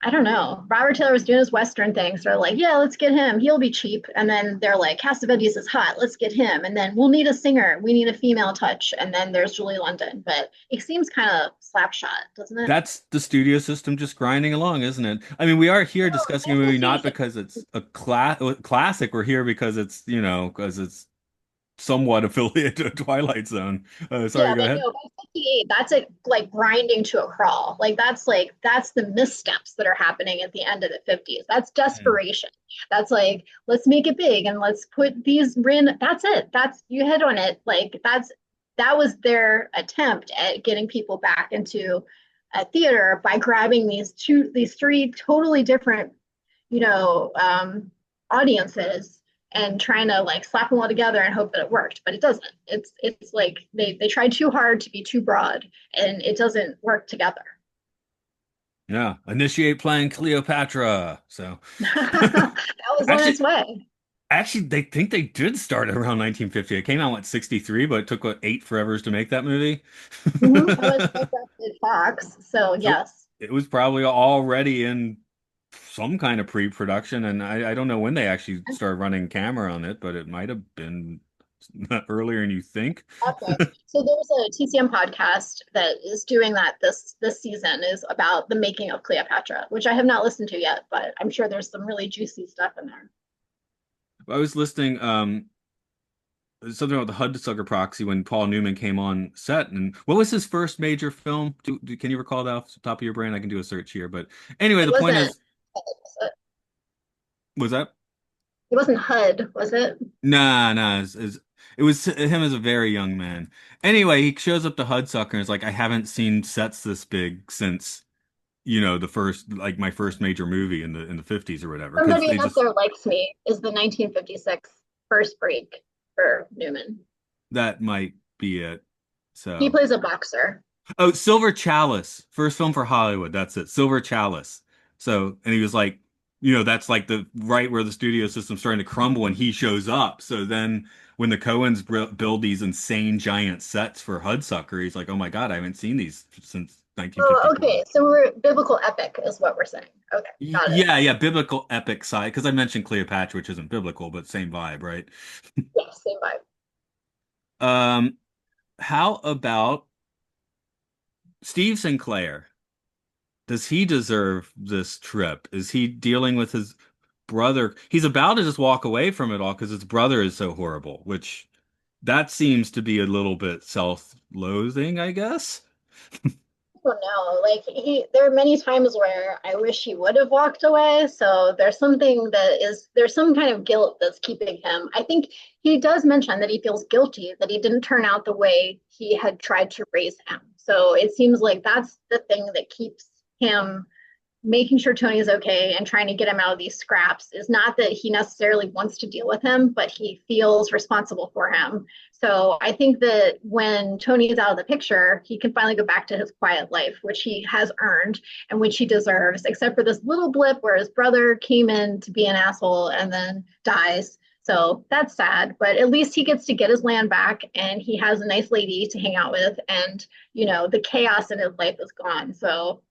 I don't know. Robert Taylor was doing his Western thing. So they're like, yeah, let's get him. He'll be cheap. And then they're like, Cassavetes is hot. Let's get him. And then we'll need a singer. We need a female touch. And then there's Julie London. But it seems kind of slapshot, doesn't it? That's the studio system just grinding along, isn't it? I mean, we are here No, discussing a that's the movie studio not system. because it's a classic. We're here because it's, because it's somewhat affiliated to Twilight Zone. Sorry, Yeah, go but ahead. no, by 58, that's it like grinding to a crawl. That's the missteps that are happening at the end of the 50s. That's desperation. That's like, let's make it big and let's put these random that's it. That's you hit on it. Like that was their attempt at getting people back into a theater by grabbing these three totally different, you know, audiences and trying to like slap them all together and hope that it worked, but it doesn't. It's like they tried too hard to be too broad, and it doesn't work together. Yeah, initiate playing Cleopatra. So That was on actually, its way. actually, they think they did start around 1950. It came out what 63, but it took what 8 forevers to make that movie. Mm-hmm. It was photographed at Fox, so So yes. it was probably already in some kind of pre-production, and I don't know when they actually started running camera on it, but it might have been earlier than you think. Okay. So there's a TCM podcast that is doing that this season is about the making of Cleopatra, which I have not listened to yet, but I'm sure there's some really juicy stuff in there. I was listening. Something about the Hudsucker Proxy when Paul Newman came on set. And what was his first major film? Can you recall that off the top of your brain? I can do a search here. But anyway, It the point wasn't is, was that? it wasn't HUD, was it? Nah, nah. It was him as a very young man. Anyway, he shows up to Hudsucker and is like, I haven't seen sets this big since, the first, like my first major movie in the 50s or whatever. Because Somebody they Out just, There Likes Me is the 1956 first break for Newman. that might be it. He So. plays a boxer. Oh, Silver Chalice, first film for Hollywood. That's it, Silver Chalice. So, and he was like, that's like the right where the studio system's starting to crumble, and he shows up. So then, when the Coens build these insane giant sets for Hudsucker, he's like, "Oh my God, I haven't seen these since Oh, 1954." okay. So we're biblical epic is what we're saying. Okay, got it. Yeah, yeah, biblical epic side. Because I mentioned Cleopatra, which isn't biblical, but same vibe, right? Yeah, same vibe. Um, how about Steve Sinclair? Does he deserve this trip? Is he dealing with his brother, he's about to just walk away from it all because his brother is so horrible, which that seems to be a little bit self-loathing, I guess. don't know. Like there are many times where I wish he would have walked away. So there's some kind of guilt that's keeping him. I think he does mention that he feels guilty that he didn't turn out the way he had tried to raise him. So it seems like that's the thing that keeps him making sure Tony is okay and trying to get him out of these scraps is not that he necessarily wants to deal with him, but he feels responsible for him. So I think that when Tony is out of the picture, he can finally go back to his quiet life, which he has earned and which he deserves, except for this little blip where his brother came in to be an asshole and then dies. So that's sad, but at least he gets to get his land back and he has a nice lady to hang out with. And, the chaos in his life is gone. So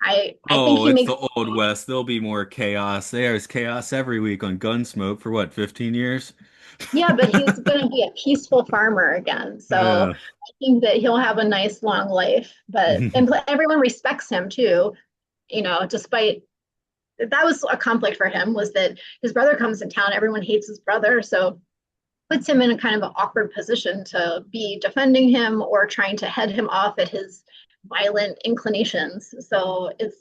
I think Oh, he it's makes the Old West. There'll be more chaos. There's chaos every week on Gunsmoke for what, 15 years? yeah, but he's going to be a peaceful farmer again. So Yeah. I think that he'll have a nice long life. But and everyone respects him too. Despite that was a conflict for him was that his brother comes in town. Everyone hates his brother, so puts him in a kind of an awkward position to be defending him or trying to head him off at his violent inclinations. So it's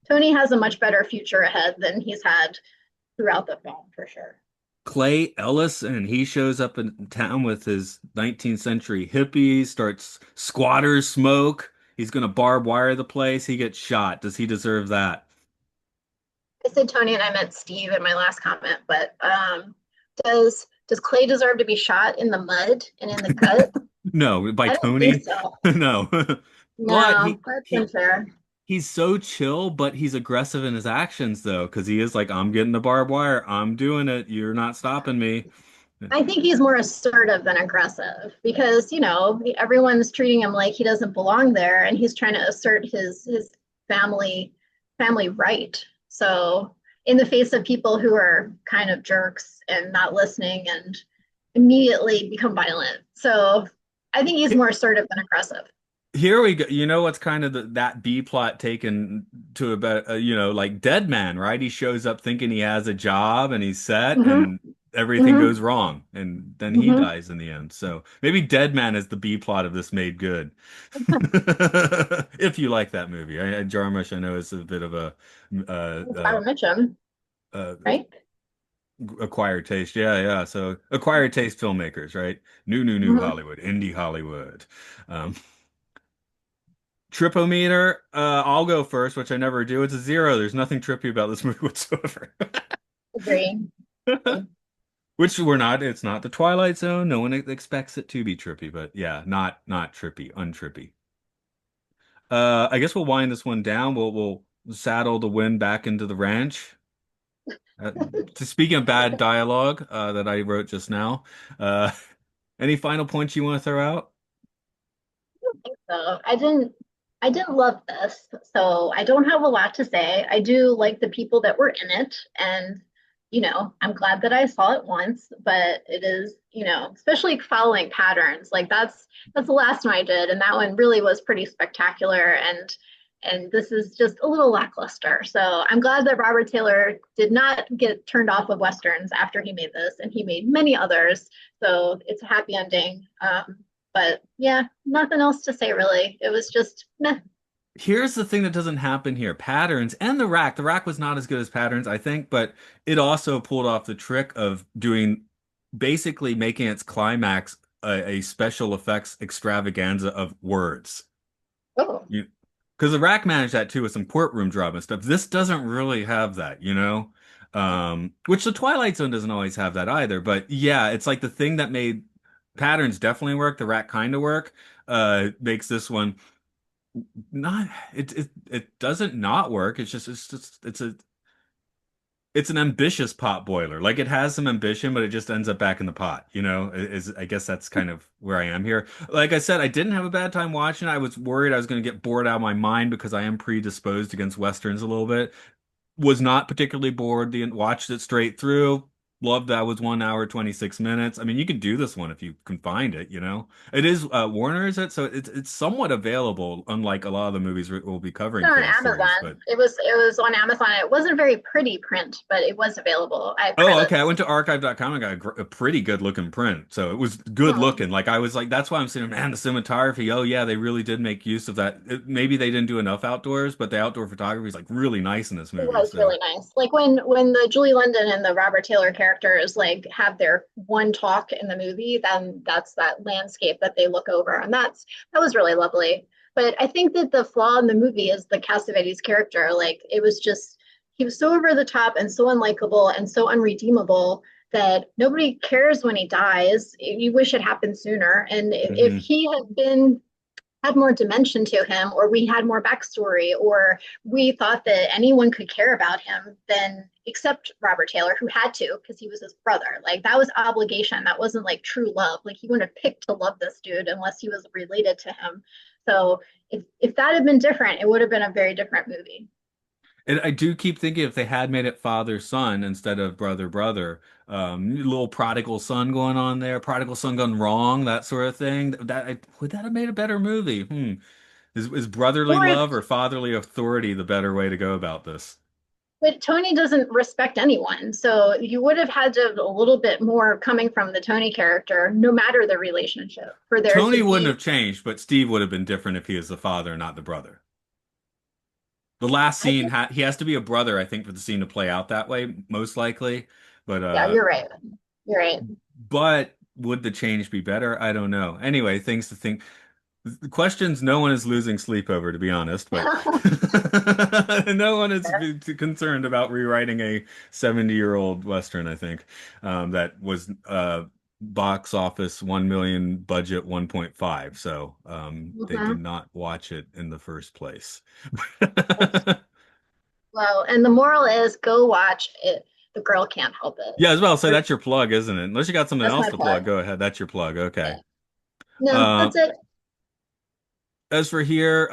Tony has a much better future ahead than he's had throughout the film for sure. Clay Ellis, and he shows up in town with his 19th century hippies, starts squatters smoke. He's gonna barb wire the place. He gets shot. Does he deserve that? I said Tony and I meant Steve in my last comment, but does Clay deserve to be shot in the mud and in the gut? No, by I don't think Tony. so. No. But No, that's unfair. he's so chill, but he's aggressive in his actions though, because he is like, I'm getting the barbed wire. I'm doing it. You're not stopping me. I think he's more assertive than aggressive because, everyone's treating him like he doesn't belong there and he's trying to assert his family family right. So, in the face of people who are kind of jerks and not listening and immediately become violent. So, I think he's more assertive than aggressive. Here we go. You know what's kind of that B plot taken to about like Dead Man, right? He shows up thinking he has a job and he's set, Hmm. and everything Hmm. goes wrong, and then he Hmm. dies in the end. So maybe Dead Man is the B plot of this made good. If you like that movie, Jarmusch, I know is a bit of a uh, uh, Robert Mitchum, uh, right? acquired taste. Yeah, yeah. So acquired taste filmmakers, right? New Hmm. Hollywood, indie Hollywood. Um, Tripometer, I'll go first, which I never do. It's a zero. There's nothing trippy about this movie whatsoever. Agree. Which we're not. It's not the Twilight Zone. No one expects it to be trippy, but yeah, not trippy, untrippy. I guess we'll wind this one down. We'll saddle the wind back into the ranch. Uh, Speaking of bad dialogue, that I wrote just now, uh, any final points you want to throw out? So I didn't love this, so I don't have a lot to say. I do like the people that were in it, and I'm glad that I saw it once, but it is, especially following patterns. Like that's the last one I did, and that one really was pretty spectacular and this is just a little lackluster. So I'm glad that Robert Taylor did not get turned off of Westerns after he made this, and he made many others. So it's a happy ending. But yeah, nothing else to say really. It was just meh. Here's the thing that doesn't happen here. Patterns and the rack. The rack was not as good as Patterns, I think, but it also pulled off the trick of doing basically making its climax a special effects extravaganza of words. Oh, You, because the rack managed that too with some courtroom drama and stuff. This doesn't really have that, you know? Which the Twilight Zone doesn't always have that either. But yeah, it's like the thing that made Patterns definitely work, the rack kind of work, makes this one not it doesn't not work. It's an ambitious pot boiler. Like it has some ambition, but it just ends up back in the pot, you know? Is I guess that's kind of where I am here. Like I said, I didn't have a bad time watching it. I was worried I was going to get bored out of my mind because I am predisposed against Westerns a little bit. Was not particularly bored. Watched it straight through. Love that was 1 hour, 26 minutes. I mean, you can do this one if you can find it, you know. It is Warner, is it? So it's somewhat available, unlike a lot of the movies we'll be covering for On this series. Amazon. But It was on Amazon. It wasn't a very pretty print, but it was available. I have oh, okay. I credits. went to archive.com and got a pretty good looking print. So it was good Hmm. looking. Like I was like, that's why I'm saying, man, the cinematography. Oh yeah, they really did make use of that. Maybe they didn't do enough outdoors, but the outdoor photography is like really nice in this It movie. was So really nice. Like when the Julie London and the Robert Taylor characters like have their one talk in the movie, then that's that landscape that they look over, and that was really lovely. But I think that the flaw in the movie is the Cassavetes character. Like it was just he was so over the top and so unlikable and so unredeemable that nobody cares when he dies. You wish it happened sooner. And if mhm. he had more dimension to him, or we had more backstory, or we thought that anyone could care about him, then except Robert Taylor, who had to because he was his brother. Like that was obligation. That wasn't like true love. Like he wouldn't have picked to love this dude unless he was related to him. So if that had been different, it would have been a very different movie. And I do keep thinking if they had made it father son instead of brother brother, little prodigal son going on there, prodigal son gone wrong, that sort of thing. Would that have made a better movie? Is brotherly Or if love or fatherly authority the better way to go about this? but Tony doesn't respect anyone. So you would have had to have a little bit more coming from the Tony character, no matter the relationship, for there to Tony wouldn't be have changed, but Steve would have been different if he was the father, not the brother. The last I scene, think he has to be a brother, I think, for the scene to play out that way, most likely. But yeah, you're right. You're right. would the change be better? I don't know. Anyway, things to think. The questions no one is losing sleep over, to be honest, but no one is too concerned about rewriting a 70-year-old Western, I think, that was box office 1 million, budget 1.5. So they did Mhm. not watch it in the first place. Well, and the moral is go watch it. The girl can't help it. Yeah, as well. So that's your plug, isn't it? Unless you got something That's else my to plug, plug. go ahead. That's your plug. Okay. Yeah. No, Um, that's it. As for here,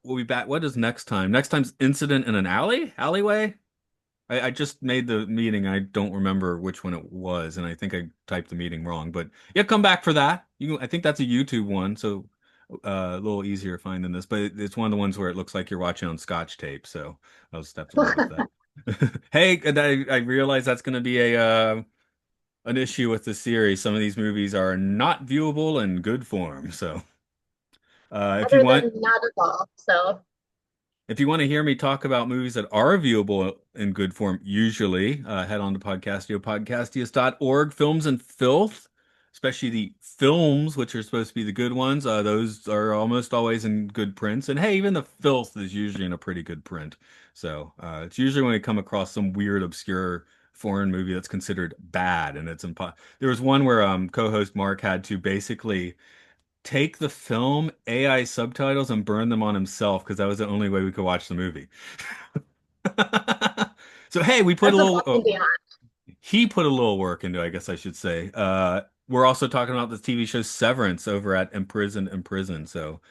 we'll be back. What is next time? Next time's incident in an alleyway. I just made the meeting. I don't remember which one it was, and I think I typed the meeting wrong. But yeah, come back for that. I think that's a YouTube one, so a little easier to find than this. But it's one of the ones where it looks like you're watching on Scotch tape, so I'll just have to live with that. Hey, and I realize that's going to be a an issue with the series. Some of these movies are not viewable in good form, so. If you Other want, than not at all. So if you want to hear me talk about movies that are viewable in good form, usually head on to podcastiopodcastius.org. Films and Filth, especially the films, which are supposed to be the good ones, those are almost always in good prints. And hey, even the filth is usually in a pretty good print. So it's usually when we come across some weird, obscure foreign movie that's considered bad, and it's impo There was one where co-host Mark had to basically take the film, AI subtitles, and burn them on himself because that was the only way we could watch the movie. So hey, we put a that's little. above and beyond. He put a little work into, I guess I should say. We're also talking about the TV show Severance over at Imprison. So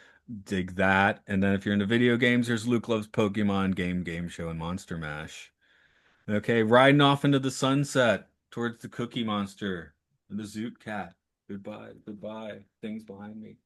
dig that. And then if you're into video games, there's Luke Loves Pokemon, Game Show, and Monster Mash. Okay, riding off into the sunset towards the Cookie Monster and the Zoot Cat. Goodbye, goodbye. Things behind me.